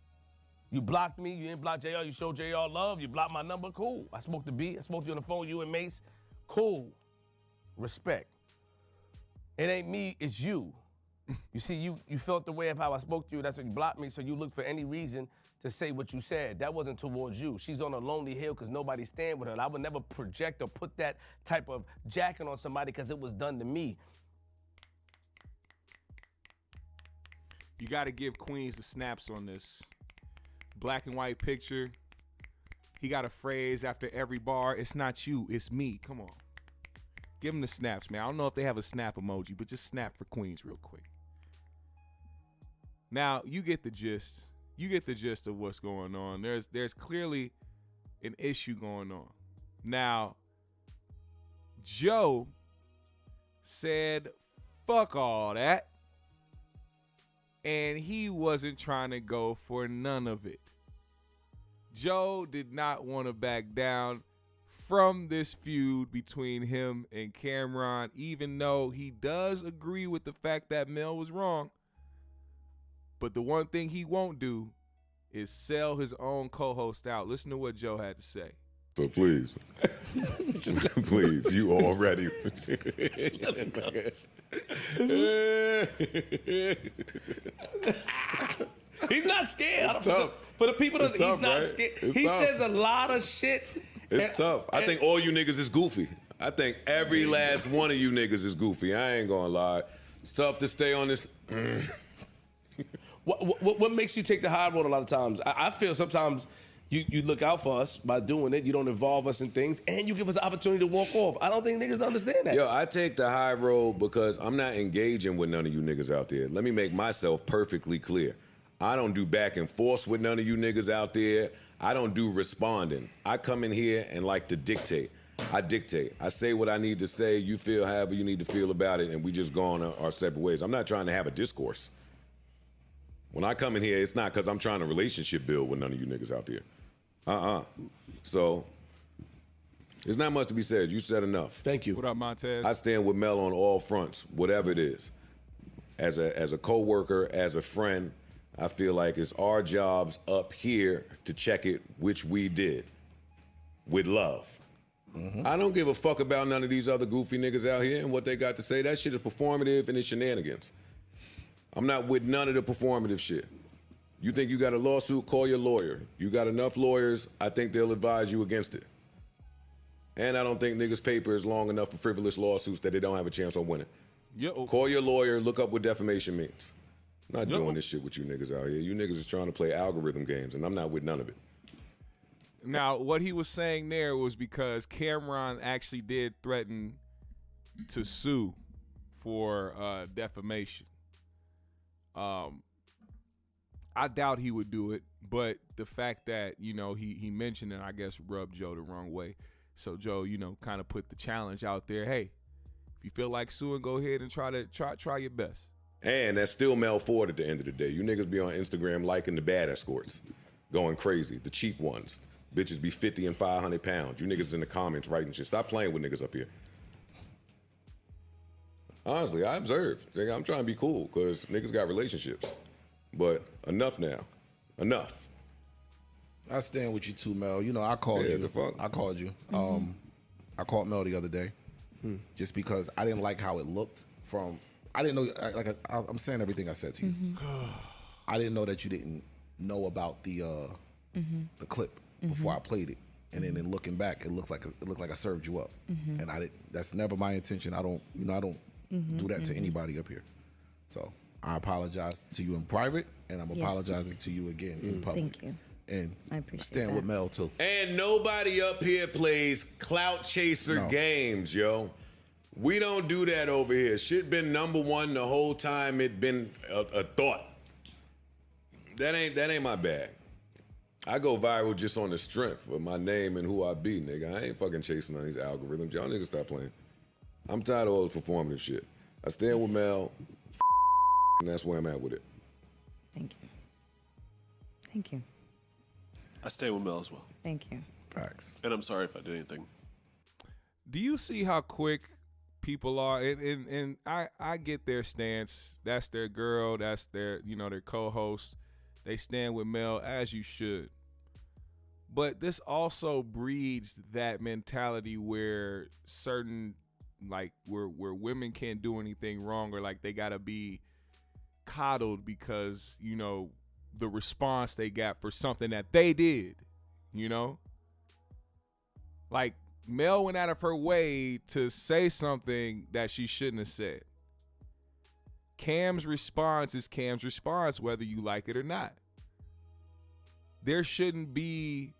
Speaker 8: You blocked me, you didn't block JR, you showed JR love, you blocked my number, cool. I spoke to B, I spoke to you on the phone, you and Mace, cool. Respect. It ain't me, it's you. You see, you felt the way of how I spoke to you, that's when you blocked me, so you looked for any reason to say what you said. That wasn't towards you. She's on a lonely hill because nobody's staying with her. I would never project or put that type of jacket on somebody because it was done to me.
Speaker 1: You got to give Queens the snaps on this. Black and white picture. He got a phrase after every bar. It's not you, it's me. Come on. Give him the snaps, man. I don't know if they have a snap emoji, but just snap for Queens real quick. Now, you get the gist. You get the gist of what's going on. There's clearly an issue going on. Now, Joe said, fuck all that. And he wasn't trying to go for none of it. Joe did not want to back down from this feud between him and Camron, even though he does agree with the fact that Mel was wrong. But the one thing he won't do is sell his own co-host out. Listen to what Joe had to say.
Speaker 3: So please, please, you already.
Speaker 4: He's not scared.
Speaker 3: It's tough.
Speaker 4: For the people that
Speaker 3: It's
Speaker 4: he's
Speaker 3: tough,
Speaker 4: not
Speaker 3: right?
Speaker 4: scared.
Speaker 3: It's
Speaker 4: He
Speaker 3: tough.
Speaker 4: says a lot of shit.
Speaker 3: It's tough. I think all you niggas is goofy. I think every last one of you niggas is goofy. I ain't gonna lie. It's tough to stay on this.
Speaker 4: What makes you take the high road a lot of times? I feel sometimes you look out for us by doing it. You don't involve us in things, and you give us the opportunity to walk off. I don't think niggas understand that.
Speaker 3: Yo, I take the high road because I'm not engaging with none of you niggas out there. Let me make myself perfectly clear. I don't do back and forth with none of you niggas out there. I don't do responding. I come in here and like to dictate. I dictate. I say what I need to say. You feel however you need to feel about it, and we just go on our separate ways. I'm not trying to have a discourse. When I come in here, it's not because I'm trying to relationship build with none of you niggas out there. So, there's not much to be said. You said enough.
Speaker 4: Thank you.
Speaker 1: What up, Montez?
Speaker 3: I stand with Mel on all fronts, whatever it is. As a co-worker, as a friend, I feel like it's our jobs up here to check it, which we did, with love. Mm-hmm. I don't give a fuck about none of these other goofy niggas out here and what they got to say. That shit is performative and it's shenanigans. I'm not with none of the performative shit. You think you got a lawsuit, call your lawyer. You got enough lawyers, I think they'll advise you against it. And I don't think niggas' paper is long enough for frivolous lawsuits that they don't have a chance on winning.
Speaker 1: Yo.
Speaker 3: Call your lawyer, look up what defamation means. I'm not doing this shit with you niggas out here. You niggas is trying to play algorithm games, and I'm not with none of it.
Speaker 1: Now, what he was saying there was because Camron actually did threaten to sue for defamation. I doubt he would do it, but the fact that, you know, he mentioned it, I guess, rubbed Joe the wrong way. So Joe, you know, kind of put the challenge out there. Hey, if you feel like suing, go ahead and try your best.
Speaker 3: And that's still Mel Ford at the end of the day. You niggas be on Instagram liking the bad escorts, going crazy, the cheap ones. Bitches be 50 and 500 pounds. You niggas in the comments writing shit. Stop playing with niggas up here. Honestly, I observe. I'm trying to be cool because niggas got relationships. But enough now. Enough.
Speaker 5: I stand with you too, Mel. You know, I called you.
Speaker 3: The fuck?
Speaker 5: I called you. I called Mel the other day just because I didn't like how it looked from. I didn't know. I'm saying everything I said to you. I didn't know that you didn't know about the clip before I played it, and then in looking back, it looked like I served you up, and I didn't. That's never my intention. I don't do that to anybody up here. So I apologize to you in private, and I'm apologizing to you again in public.
Speaker 2: Thank you.
Speaker 5: And
Speaker 2: I appreciate
Speaker 5: stand
Speaker 2: that.
Speaker 5: with Mel too.
Speaker 3: And nobody up here plays clout chaser games, yo. We don't do that over here. Shit been number one the whole time it been a thought. That ain't my bag. I go viral just on the strength of my name and who I be, nigga. I ain't fucking chasing on these algorithms. Y'all niggas stop playing. I'm tired of all this performative shit. I stand with Mel, and that's where I'm at with it.
Speaker 2: Thank you. Thank you.
Speaker 9: I stand with Mel as well.
Speaker 2: Thank you.
Speaker 5: Facts.
Speaker 9: And I'm sorry if I did anything.
Speaker 1: Do you see how quick people are? And I get their stance. That's their girl. That's their, their co-host. They stand with Mel, as you should. But this also breeds that mentality where certain, where women can't do anything wrong, or they gotta be coddled because, the response they got for something that they did, Mel went out of her way to say something that she shouldn't have said. Cam's response is Cam's response, whether you like it or not. There shouldn't be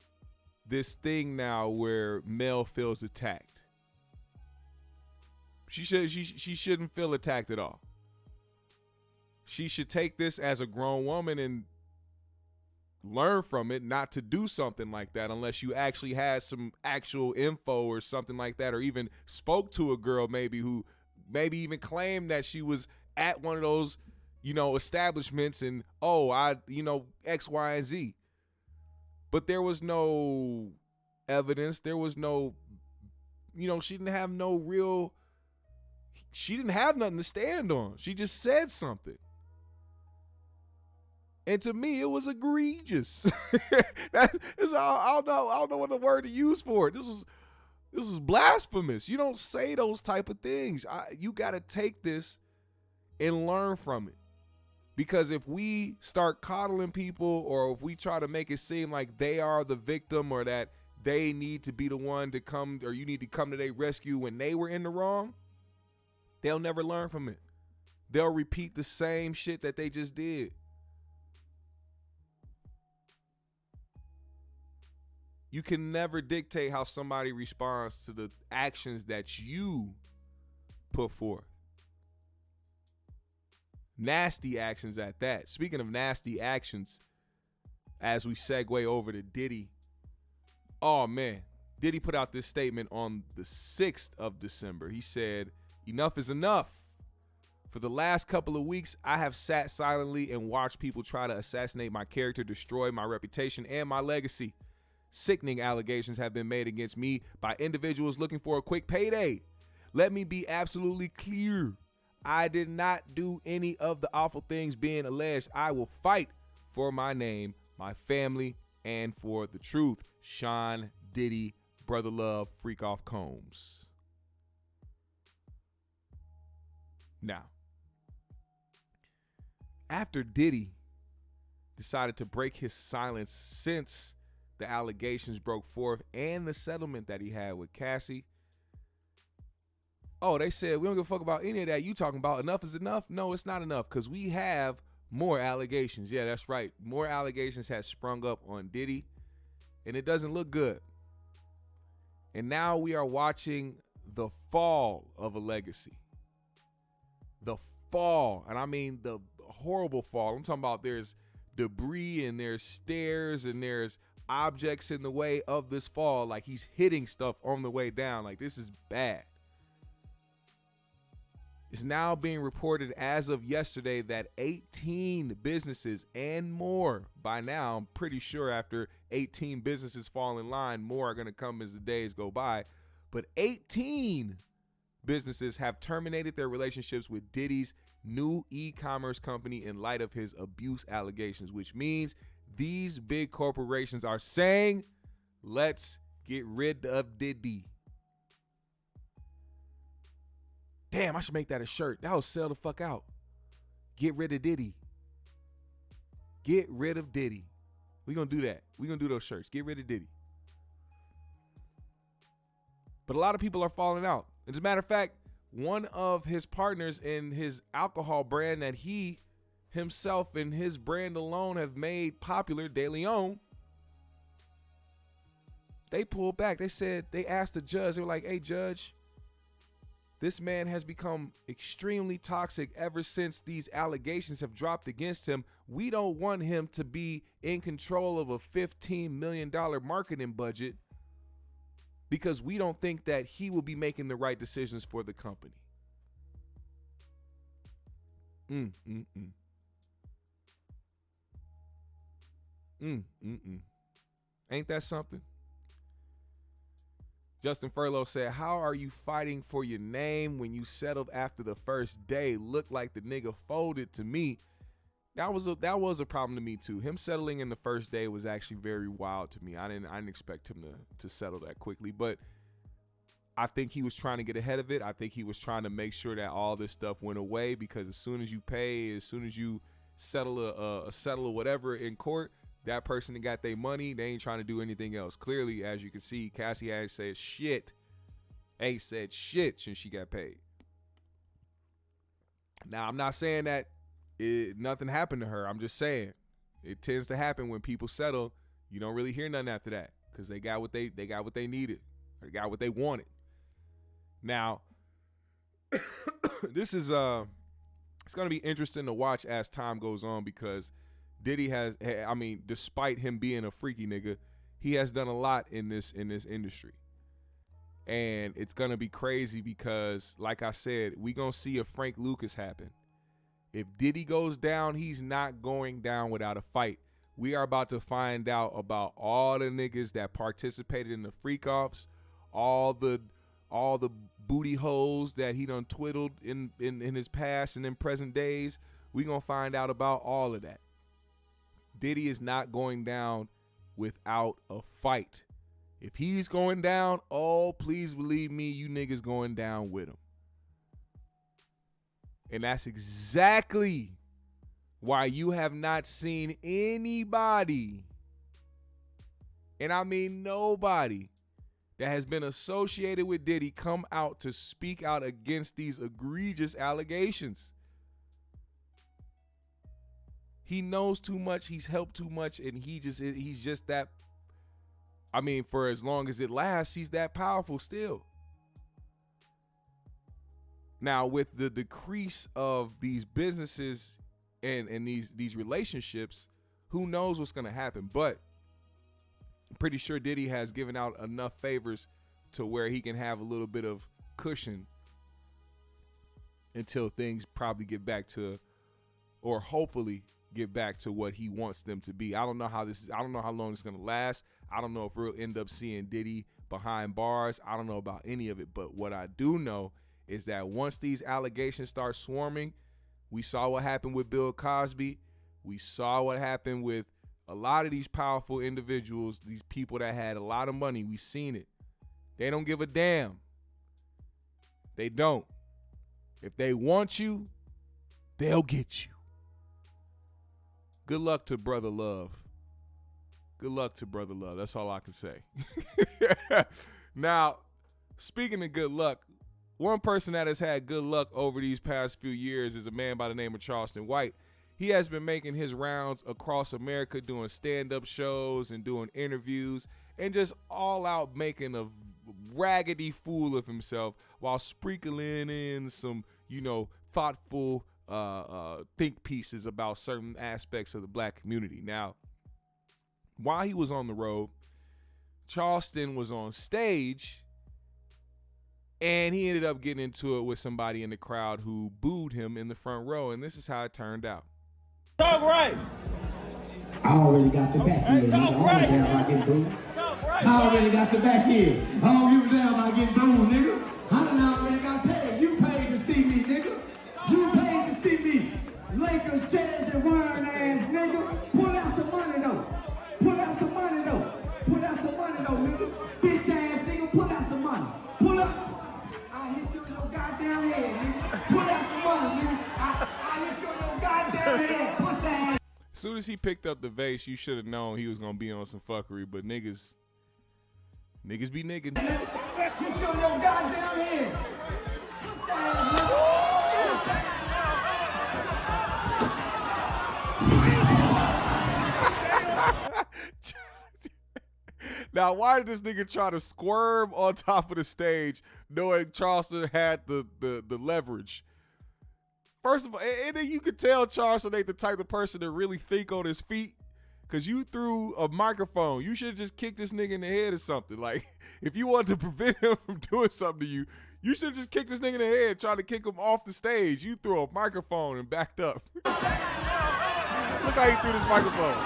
Speaker 1: this thing now where Mel feels attacked. She shouldn't feel attacked at all. She should take this as a grown woman and learn from it, not to do something like that unless you actually had some actual info or something like that, or even spoke to a girl maybe who maybe even claimed that she was at one of those, establishments and, X, Y, and Z. But there was no evidence. There was no, she didn't have nothing to stand on. She just said something. And to me, it was egregious. I don't know what the word to use for it. This was blasphemous. You don't say those type of things. You got to take this and learn from it. Because if we start coddling people, or if we try to make it seem like they are the victim, or that they need to be the one to come, or you need to come to their rescue when they were in the wrong, they'll never learn from it. They'll repeat the same shit that they just did. You can never dictate how somebody responds to the actions that you put forth. Nasty actions at that. Speaking of nasty actions, as we segue over to Diddy. Oh, man. Diddy put out this statement on the 6th of December. He said, "Enough is enough. For the last couple of weeks, I have sat silently and watched people try to assassinate my character, destroy my reputation and my legacy. Sickening allegations have been made against me by individuals looking for a quick payday. Let me be absolutely clear. I did not do any of the awful things being alleged. I will fight for my name, my family, and for the truth. Sean Diddy, Brother Love, Freak Off Combs." Now, after Diddy decided to break his silence since the allegations broke forth and the settlement that he had with Cassie, they said, "We don't give a fuck about any of that you talking about. Enough is enough." No, it's not enough, because we have more allegations. Yeah, that's right. More allegations have sprung up on Diddy, and it doesn't look good. And now we are watching the fall of a legacy. The fall, and I mean the horrible fall. I'm talking about there's debris and there's stairs and there's objects in the way of this fall. Like, he's hitting stuff on the way down. Like, this is bad. It's now being reported as of yesterday that 18 businesses and more, by now, I'm pretty sure after 18 businesses fall in line, more are going to come as the days go by, but 18 businesses have terminated their relationships with Diddy's new e-commerce company in light of his abuse allegations, which means these big corporations are saying, let's get rid of Diddy. Damn, I should make that a shirt. That would sell the fuck out. Get rid of Diddy. Get rid of Diddy. We're going to do that. We're going to do those shirts. Get rid of Diddy. But a lot of people are falling out. As a matter of fact, one of his partners in his alcohol brand that he himself and his brand alone have made popular, De Leon, they pulled back. They said, they asked the judge, they were like, "Hey, judge, This man has become extremely toxic ever since these allegations have dropped against him. We don't want him to be in control of a $15 million marketing budget because we don't think that he will be making the right decisions for the company. Ain't that something? Justin Furlow said, how are you fighting for your name when you settled after the first day? Looked like the nigga folded to me. That was a problem to me too. Him settling in the first day was actually very wild to me. I didn't expect him to settle that quickly, but I think he was trying to get ahead of it. I think he was trying to make sure that all this stuff went away, because as soon as you pay, as soon as you settle or whatever in court, that person that got their money, they ain't trying to do anything else. Clearly, as you can see, Cassie ain't said shit since she got paid. Now, I'm not saying that nothing happened to her. I'm just saying it tends to happen when people settle. You don't really hear nothing after that because they got what they needed, or they got what they wanted. Now, this is it's gonna be interesting to watch as time goes on, because Diddy has, I mean, despite him being a freaky nigga, he has done a lot in this industry. And it's going to be crazy because, like I said, we going to see a Frank Lucas happen. If Diddy goes down, he's not going down without a fight. We are about to find out about all the niggas that participated in the freak-offs, all the booty holes that he done twiddled in his past and in present days. We going to find out about all of that. Diddy is not going down without a fight. If he's going down, oh, please believe me, you niggas going down with him. And that's exactly why you have not seen anybody, and I mean nobody, that has been associated with Diddy come out to speak out against these egregious allegations. He knows too much, he's helped too much, and he's just that, I mean, for as long as it lasts, he's that powerful still. Now, with the decrease of these businesses and these relationships, who knows what's going to happen? But I'm pretty sure Diddy has given out enough favors to where he can have a little bit of cushion until things probably get back to, or hopefully get back to what he wants them to be. I don't know how long it's going to last. I don't know if we'll end up seeing Diddy behind bars. I don't know about any of it. But what I do know is that once these allegations start swarming, we saw what happened with Bill Cosby. We saw what happened with a lot of these powerful individuals, these people that had a lot of money. We've seen it. They don't give a damn. They don't. If they want you, they'll get you. Good luck to Brother Love. Good luck to Brother Love. That's all I can say. Now, speaking of good luck, one person that has had good luck over these past few years is a man by the name of Charleston White. He has been making his rounds across America doing stand-up shows and doing interviews and just all out making a raggedy fool of himself while sprinkling in some, thoughtful think pieces about certain aspects of the black community. Now, while he was on the road, Charleston was on stage and he ended up getting into it with somebody in the crowd who booed him in the front row, and this is how it turned out.
Speaker 10: Talk right.
Speaker 11: I already got the back here.
Speaker 10: Talk right.
Speaker 11: I already got the back here. I don't give a damn about getting booed, nigga. I done already got paid. You paid to see me, nigga. You paid to see me. Lakers, Jazz, and Warren ass, nigga. Pull out some money, though. Pull out some money, though. Pull out some money, though, nigga. Bitch ass, nigga. Pull out some money. Pull up. I hit you in your goddamn head, nigga. Pull out some money, nigga. I hit you in your goddamn head, pussy ass.
Speaker 1: As soon as he picked up the vase, you should have known he was gonna be on some fuckery, but niggas be niggas.
Speaker 11: Hit you in your goddamn head.
Speaker 1: Now, why did this nigga try to squirm on top of the stage knowing Charleston had the leverage? First of all, and then you could tell Charleston ain't the type of person to really think on his feet because you threw a microphone. You should have just kicked this nigga in the head or something. Like, if you wanted to prevent him from doing something to you, you should have just kicked this nigga in the head, trying to kick him off the stage. You threw a microphone and backed up. Look how he threw this microphone.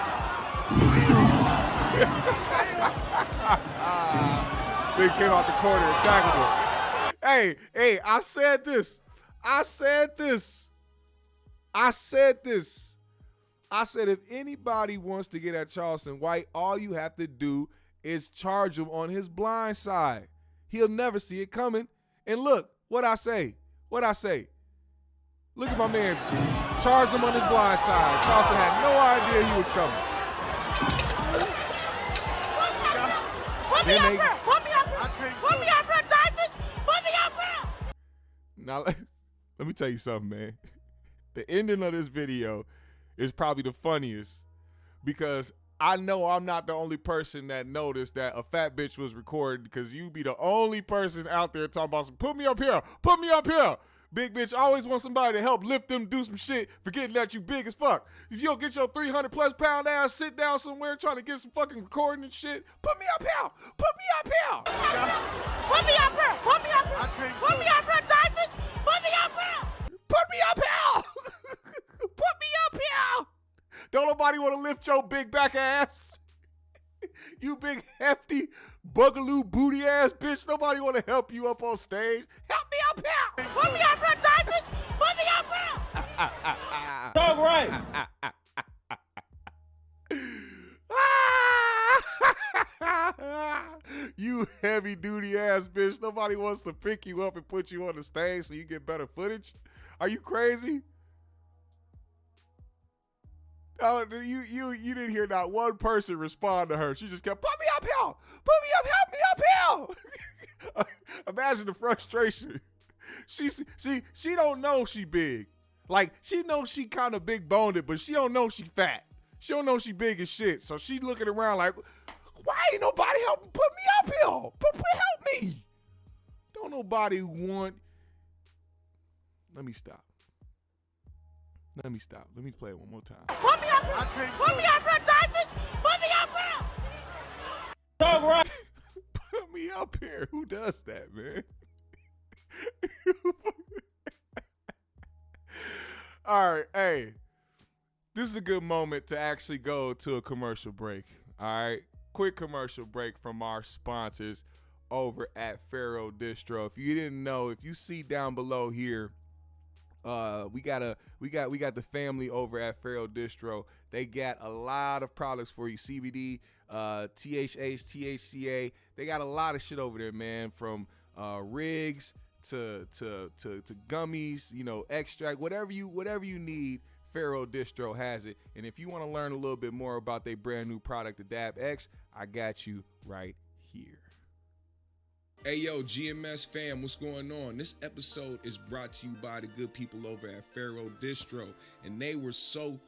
Speaker 1: Big came out the corner and tackled him. Hey, I said this. I said if anybody wants to get at Charleston White, all you have to do is charge him on his blind side. He'll never see it coming. And look, what I say. Look at my man. Charge him on his blind side. Charleston had no idea he was coming.
Speaker 10: Put me up, bro, Typhus. Put me up, bro.
Speaker 1: Now, let me tell you something, man. The ending of this video is probably the funniest because I know I'm not the only person that noticed that a fat bitch was recorded because you be the only person out there talking about some, put me up here. Big bitch always want somebody to help lift them, do some shit, forgetting that you big as fuck. If you don't get your 300-plus pound ass, sit down somewhere trying to get some fucking recording and shit, put me up here.
Speaker 10: Put me up, bro. Put me up, bro, Typhus. Put me up, bro.
Speaker 1: Put me up here. Put me up here. Don't nobody want to lift your big back ass. You big hefty bugaloo booty ass bitch. Nobody want to help you up on stage. Help me up here.
Speaker 10: Put me up, bro, Typhus. Put me up, bro.
Speaker 8: Dog right.
Speaker 1: You heavy duty ass bitch. Nobody wants to pick you up and put you on the stage so you get better footage. Are you crazy? Oh, you didn't hear not one person respond to her. She just kept, put me up here. Put me up, help me up here. Imagine the frustration. She don't know she big. Like, she knows she kind of big boned, but she don't know she fat. She don't know she big as shit. So she looking around like, why ain't nobody helping put me up here? Help me. Don't nobody want. Let me stop. Let me play it one more time.
Speaker 10: Put me up, bro, Typhus. Put me up, bro.
Speaker 8: Dog right.
Speaker 1: Put me up here. Who does that, man? All right, hey. This is a good moment to actually go to a commercial break. All right, quick commercial break from our sponsors over at Pharaoh Distro. If you didn't know, if you see down below here, we got the family over at Pharaoh Distro. They got a lot of products for you: CBD, THH, THCA. They got a lot of shit over there, man. From rigs to gummies, extract, whatever you need. Pharaoh Distro has it. And if you want to learn a little bit more about their brand new product, the Dab X, I got you right here. Hey, yo, GMS fam, what's going on? This episode is brought to you by the good people over at Pharaoh Distro. And they were so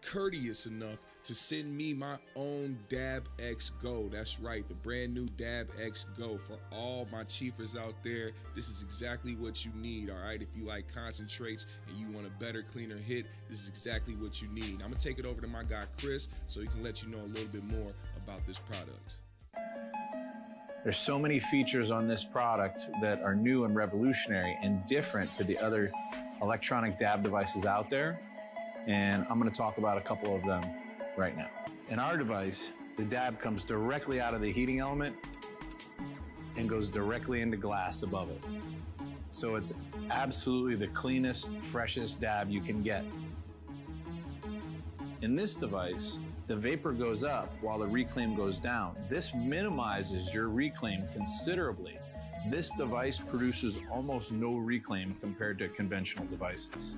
Speaker 1: courteous enough to send me my own Dab X Go. That's right, the brand new Dab X Go. For all my chiefers out there, this is exactly what you need, all right? If you like concentrates and you want a better, cleaner hit, this is exactly what you need. I'm going to take it over to my guy, Chris, so he can let you know a little bit more about this product.
Speaker 12: There's so many features on this product that are new and revolutionary and different to the other electronic dab devices out there. And I'm going to talk about a couple of them right now. In our device, the dab comes directly out of the heating element and goes directly into glass above it. So it's absolutely the cleanest, freshest dab you can get. In this device, the vapor goes up while the reclaim goes down. This minimizes your reclaim considerably. This device produces almost no reclaim compared to conventional devices.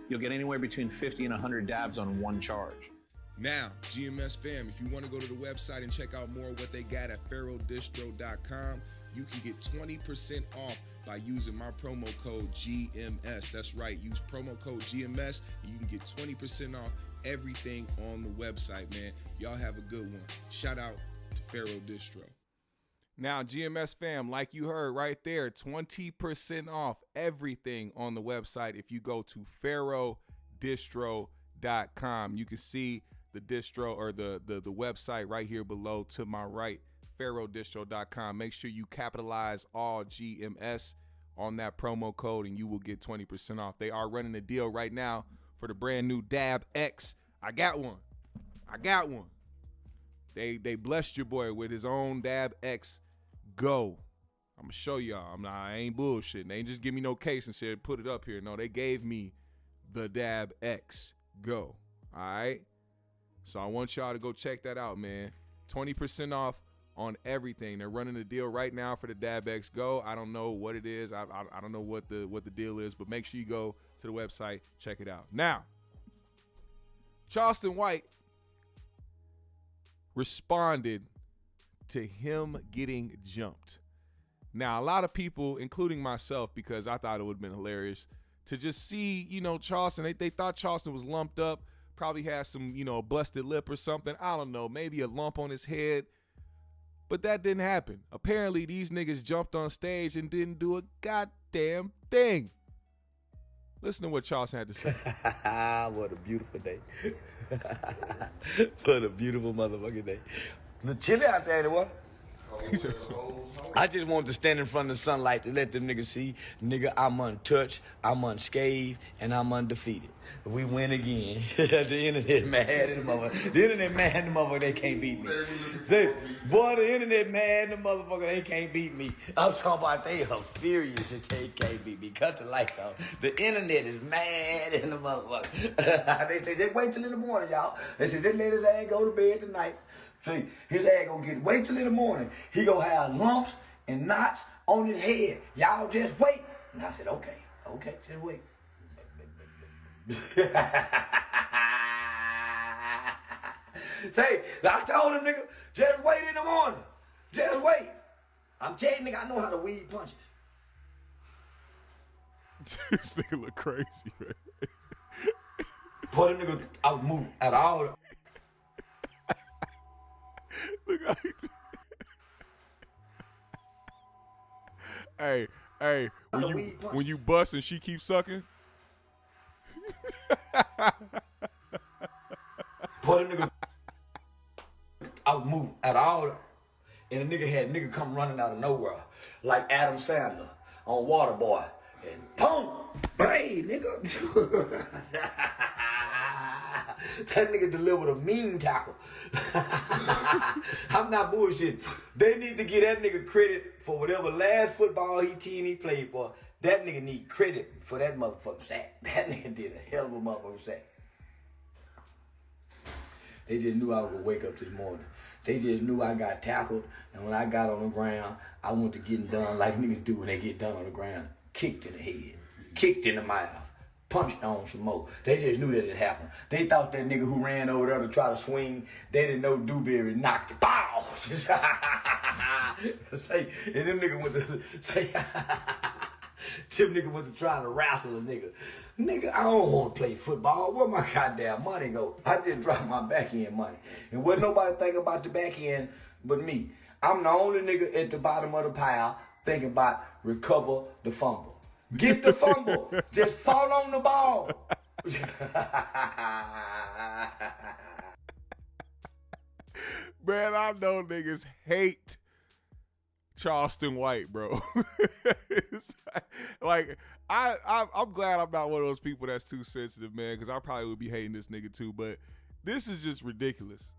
Speaker 12: You'll get anywhere between 50 and 100 dabs on one charge.
Speaker 1: Now, GMS fam, if you want to go to the website and check out more of what they got at pharaohdistro.com, you can get 20% off by using my promo code GMS. That's right, use promo code GMS and you can get 20% off everything on the website, man. Y'all have a good one. Shout out to Pharaoh Distro. Now, GMS fam, like you heard right there, 20% off everything on the website. If you go to PharaohDistro.com, you can see the distro or the website right here below to my right, PharaohDistro.com. Make sure you capitalize all GMS on that promo code and you will get 20% off. They are running a deal right now for the brand new Dab X. I got one. They blessed your boy with his own Dab X Go. I'm gonna show y'all. I ain't bullshitting. They ain't just give me no case and said put it up here. No, they gave me the Dab X Go. All right. So I want y'all to go check that out, man. 20% off on everything. They're running a deal right now for the Dab X Go. I don't know what it is. I don't know what the deal is, but make sure you go to the website, check it out. Now, Charleston White responded to him getting jumped. Now, a lot of people, including myself, because I thought it would have been hilarious to just see, Charleston. They thought Charleston was lumped up, probably had some, a busted lip or something. I don't know, maybe a lump on his head. But that didn't happen. Apparently, these niggas jumped on stage and didn't do a goddamn thing. Listen to what Charleston had to say.
Speaker 13: What a beautiful day. What a beautiful motherfucking day. The chilly out there, anyway. I just wanted to stand in front of the sunlight to let them niggas see, nigga, I'm untouched, I'm unscathed, and I'm undefeated. We win again. The internet mad in the motherfucker. The internet mad in the motherfucker, they can't beat me. Say, boy, the internet mad in the motherfucker, they can't beat me. I'm talking about they are furious that they can't beat me. Cut the lights off. The internet is mad in the motherfucker. They say, just wait till in the morning, y'all. They say, just let his ass go to bed tonight. See, his ass gonna wait till in the morning. He gonna have lumps and knots on his head. Y'all just wait. And I said, okay, just wait. Say, I told him, nigga, just wait in the morning. Just wait. I'm telling you, nigga, I know how to weed punches.
Speaker 1: This nigga look crazy, man.
Speaker 13: Put a nigga out move at all.
Speaker 1: Look how he Hey, when you bust and she keeps sucking.
Speaker 13: Put a nigga out move at all. And a nigga had nigga come running out of nowhere like Adam Sandler on Waterboy. And boom! Hey, nigga. That nigga delivered a mean tackle. I'm not bullshitting. They need to give that nigga credit for whatever last football team he played for. That nigga need credit for that motherfucking sack. That nigga did a hell of a motherfucking sack. They just knew I was gonna wake up this morning. They just knew I got tackled, and when I got on the ground, I went to getting done like niggas do when they get done on the ground. Kicked in the head, kicked in the mouth, punched on some more. They just knew that it happened. They thought that nigga who ran over there to try to swing, they didn't know Dewberry knocked it. Bow! Say, and them nigga went to say, Tim nigga went to try to wrestle a nigga. Nigga, I don't want to play football. Where my goddamn money go? I just dropped my back end money. And what nobody think about the back end but me. I'm the only nigga at the bottom of the pile thinking about recover the fumble. Get the fumble. Just fall on the ball.
Speaker 1: Man, I know niggas hate Charleston White, bro. Like, I'm glad I'm not one of those people that's too sensitive, man, because I probably would be hating this nigga too, but this is just ridiculous.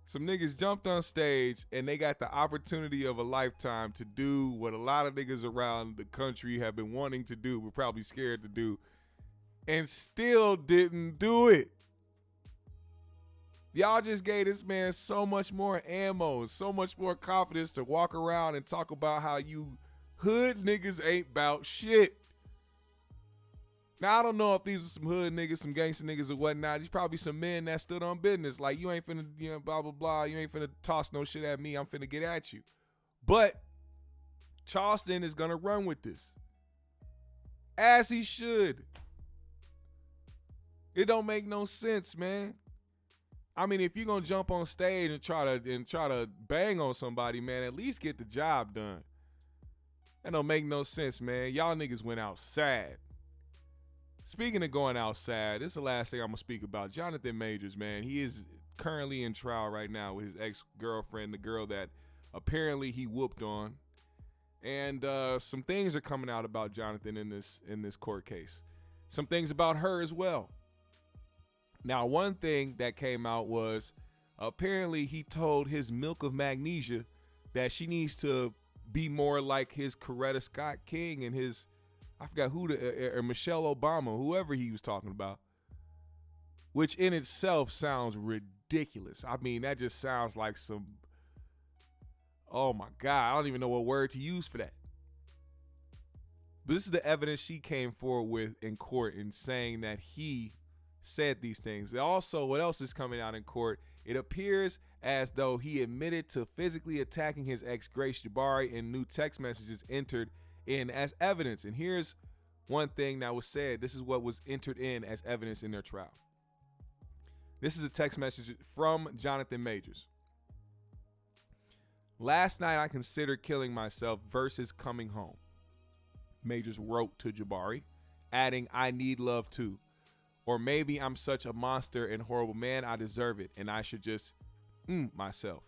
Speaker 1: Some niggas jumped on stage and they got the opportunity of a lifetime to do what a lot of niggas around the country have been wanting to do, but probably scared to do, and still didn't do it. Y'all just gave this man so much more ammo, so much more confidence to walk around and talk about how you hood niggas ain't bout shit. Now, I don't know if these are some hood niggas, some gangster niggas or whatnot. These probably some men that stood on business. Like, you ain't finna, blah, blah, blah. You ain't finna toss no shit at me. I'm finna get at you. But Charleston is gonna run with this. As he should. It don't make no sense, man. I mean, if you're gonna jump on stage and try to bang on somebody, man, at least get the job done. That don't make no sense, man. Y'all niggas went out sad. Speaking of going out sad, this is the last thing I'm gonna speak about. Jonathan Majors, man, he is currently in trial right now with his ex-girlfriend, the girl that apparently he whooped on. And some things are coming out about Jonathan in this court case. Some things about her as well. Now, one thing that came out was apparently he told his Milk of Magnesia that she needs to be more like his Coretta Scott King and his, I forgot who, or Michelle Obama, whoever he was talking about, which in itself sounds ridiculous. I mean, that just sounds like some, oh my God, I don't even know what word to use for that. But this is the evidence she came forward with in court in saying that he said these things. Also, what else is coming out in court? It appears as though he admitted to physically attacking his ex Grace Jabari, and new text messages entered in as evidence. And here's one thing that was said. This is what was entered in as evidence in their trial. This is a text message from Jonathan Majors. Last night I considered killing myself versus coming home. Majors wrote to Jabari, adding, I need love too. Or maybe I'm such a monster and horrible man, I deserve it, and I should just myself.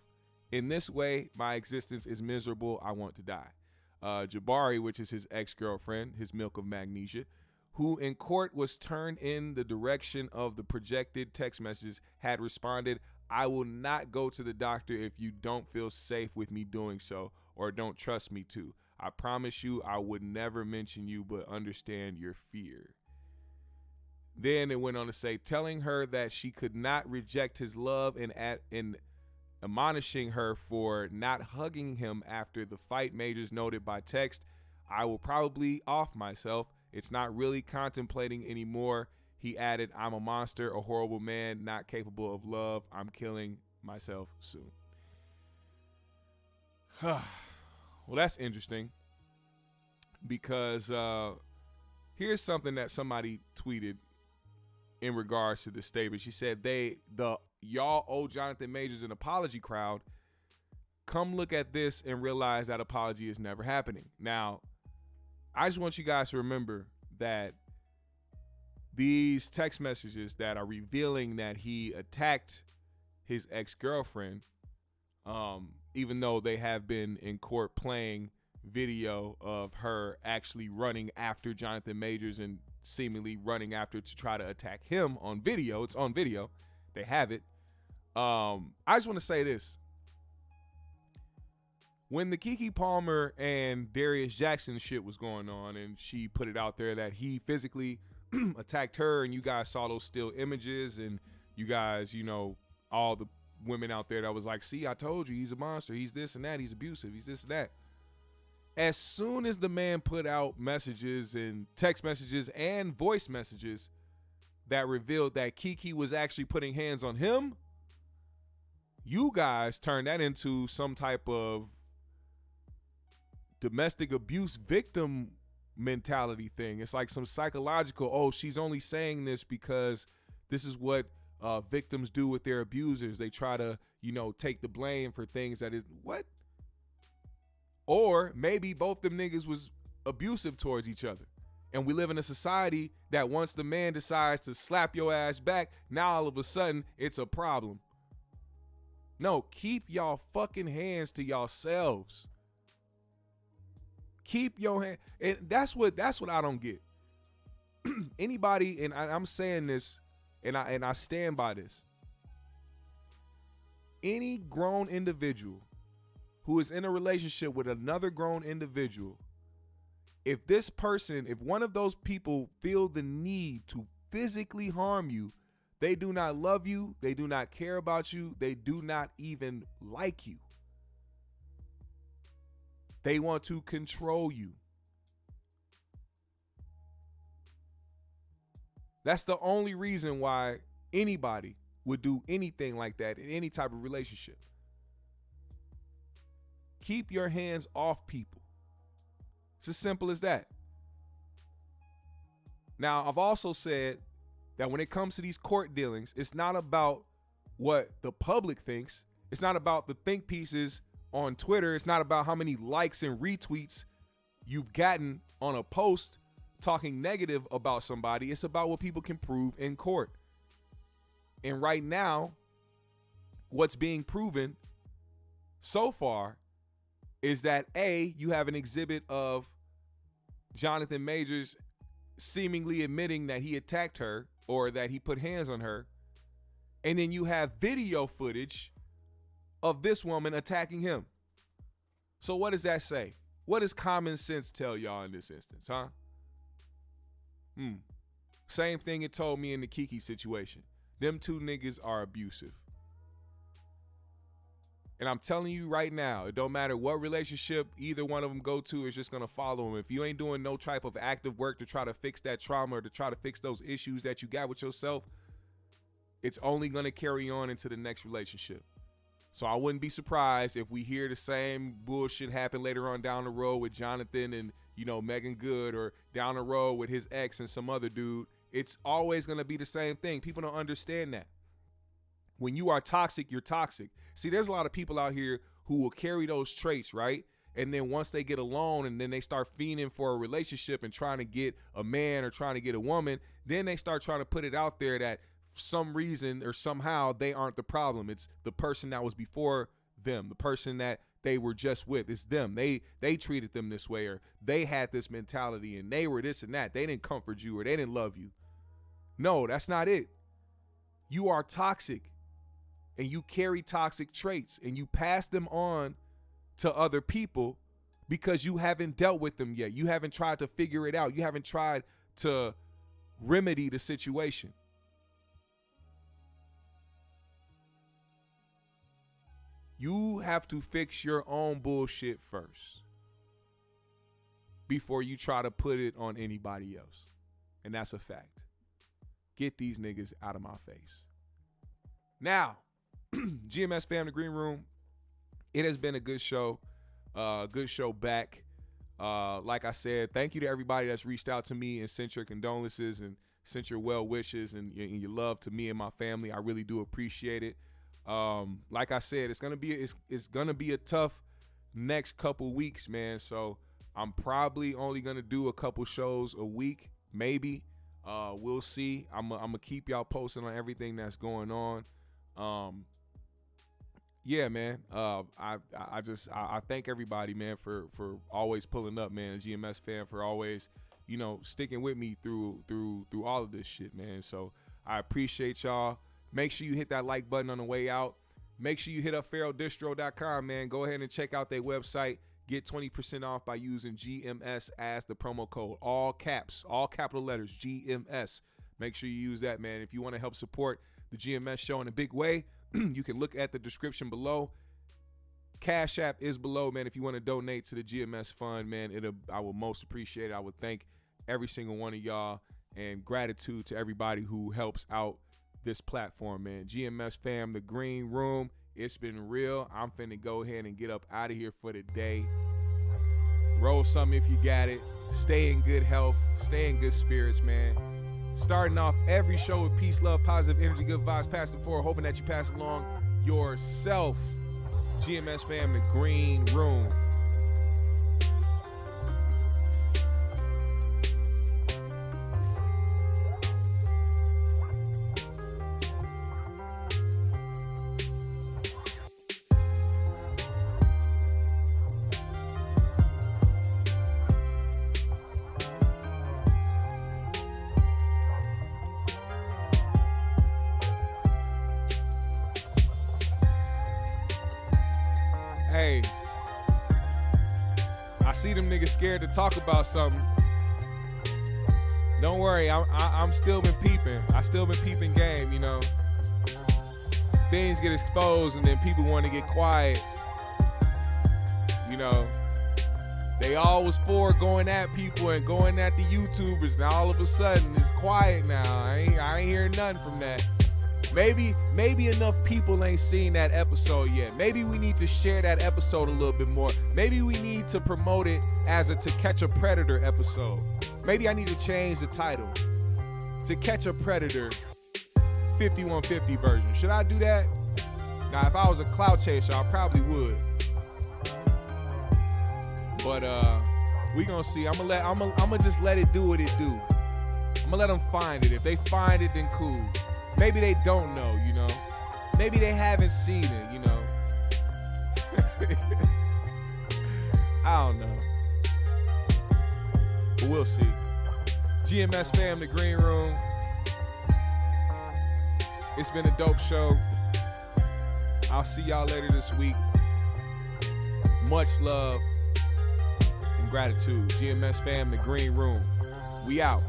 Speaker 1: In this way, my existence is miserable. I want to die. Jabari, which is his ex-girlfriend, his Milk of Magnesia, who in court was turned in the direction of the projected text messages, had responded, I will not go to the doctor if you don't feel safe with me doing so or don't trust me to. I promise you I would never mention you, but understand your fear. Then it went on to say, telling her that she could not reject his love and admonishing her for not hugging him after the fight. Majors noted by text, I will probably off myself. It's not really contemplating anymore. He added, I'm a monster, a horrible man, not capable of love. I'm killing myself soon. Well, that's interesting because here's something that somebody tweeted in regards to the statement. She said, y'all owe Jonathan Majors an apology crowd. Come look at this and realize that apology is never happening. Now, I just want you guys to remember that these text messages that are revealing that he attacked his ex-girlfriend, even though they have been in court playing video of her actually running after Jonathan Majors and seemingly running after to try to attack him on video. It's on video. They have it. I just want to say this. When the Keke Palmer and Darius Jackson shit was going on and she put it out there that he physically attacked her, and you guys saw those still images, and you guys, you know, all the women out there that was like, see, I told you, he's a monster, he's this and that, he's abusive, he's this and that. As soon as the man put out messages and text messages and voice messages that revealed that Keke was actually putting hands on him, you guys turned that into some type of domestic abuse victim mentality thing. It's like some psychological, oh, she's only saying this because this is what victims do with their abusers. They try to, you know, take the blame for things that is, what? Or maybe both them niggas was abusive towards each other. And we live in a society that once the man decides to slap your ass back, now all of a sudden it's a problem. No, keep y'all fucking hands to yourselves. Keep your hand. And that's what I don't get. Anybody, and I'm saying this, and I stand by this. Any grown individual who is in a relationship with another grown individual, if one of those people feel the need to physically harm you, they do not love you, they do not care about you, they do not even like you. They want to control you. That's the only reason why anybody would do anything like that in any type of relationship. Keep your hands off people. It's as simple as that. Now, I've also said that when it comes to these court dealings, it's not about what the public thinks. It's not about the think pieces on Twitter. It's not about how many likes and retweets you've gotten on a post talking negative about somebody. It's about what people can prove in court. And right now, what's being proven so far is that A, you have an exhibit of Jonathan Majors seemingly admitting that he attacked her or that he put hands on her. And then you have video footage of this woman attacking him. So what does that say? What does common sense tell y'all in this instance, huh? Same thing it told me in the Kiki situation. Them two niggas are abusive. And I'm telling you right now, it don't matter what relationship either one of them go to, it's just going to follow them. If you ain't doing no type of active work to try to fix that trauma or to try to fix those issues that you got with yourself, it's only going to carry on into the next relationship. So I wouldn't be surprised if we hear the same bullshit happen later on down the road with Jonathan and, you know, Megan Good, or down the road with his ex and some other dude. It's always going to be the same thing. People don't understand that. When you are toxic, you're toxic. See, there's a lot of people out here who will carry those traits, right? And then once they get alone and then they start fiending for a relationship and trying to get a man or trying to get a woman, then they start trying to put it out there that for some reason or somehow they aren't the problem. It's the person that was before them, the person that they were just with. It's them. They treated them this way, or they had this mentality and they were this and that. They didn't comfort you or they didn't love you. No, that's not it. You are toxic and you carry toxic traits and you pass them on to other people because you haven't dealt with them yet. You haven't tried to figure it out. You haven't tried to remedy the situation. You have to fix your own bullshit first before you try to put it on anybody else. And that's a fact. Get these niggas out of my face. Now, GMS Fam, the Green Room, it has been a good show. Good show back. Like I said, thank you to everybody that's reached out to me and sent your condolences and sent your well wishes and your love to me and my family. I really do appreciate it. Like I said, it's gonna be a tough next couple weeks, man. So I'm probably only gonna do a couple shows a week, maybe. We'll see. I'm gonna keep y'all posted on everything that's going on. Yeah, man. I thank everybody, man, for always pulling up, man. GMS fan for always, you know, sticking with me through all of this shit, man. So I appreciate y'all. Make sure you hit that like button on the way out. Make sure you hit up feraldistro.com, man. Go ahead and check out their website. Get 20% off by using GMS as the promo code. All caps, all capital letters, GMS. Make sure you use that, man. If you want to help support the GMS show in a big way, you can look at the description below. Cash App is below, man. If you want to donate to the GMS fund, man, I will most appreciate it. I would thank every single one of y'all, and gratitude to everybody who helps out this platform, man. GMS fam, the Green Room, it's been real. I'm finna go ahead and get up out of here for the day. Roll something if you got it. Stay in good health. Stay in good spirits, man. Starting off every show with peace, love, positive energy, good vibes, passing forward, hoping that you pass along yourself. GMS fam, the Green Room. Hey, I see them niggas scared to talk about something. Don't worry, I'm still been peeping. I still been peeping game, you know. Things get exposed and then people want to get quiet. You know, they all was for going at people and going at the YouTubers. Now all of a sudden it's quiet now. I ain't hearing nothing from that. Maybe enough people ain't seen that episode yet. Maybe we need to share that episode a little bit more. Maybe we need to promote it as a To Catch a Predator episode. Maybe I need to change the title. To Catch a Predator 5150 version. Should I do that? Now, if I was a clout chaser, I probably would. But we gonna see. I'm gonna just let it do what it do. I'm gonna let them find it. If they find it, then cool. Maybe they don't know, you know. Maybe they haven't seen it, you know. I don't know. But we'll see. GMS fam, the Green Room. It's been a dope show. I'll see y'all later this week. Much love and gratitude. GMS fam, the Green Room. We out.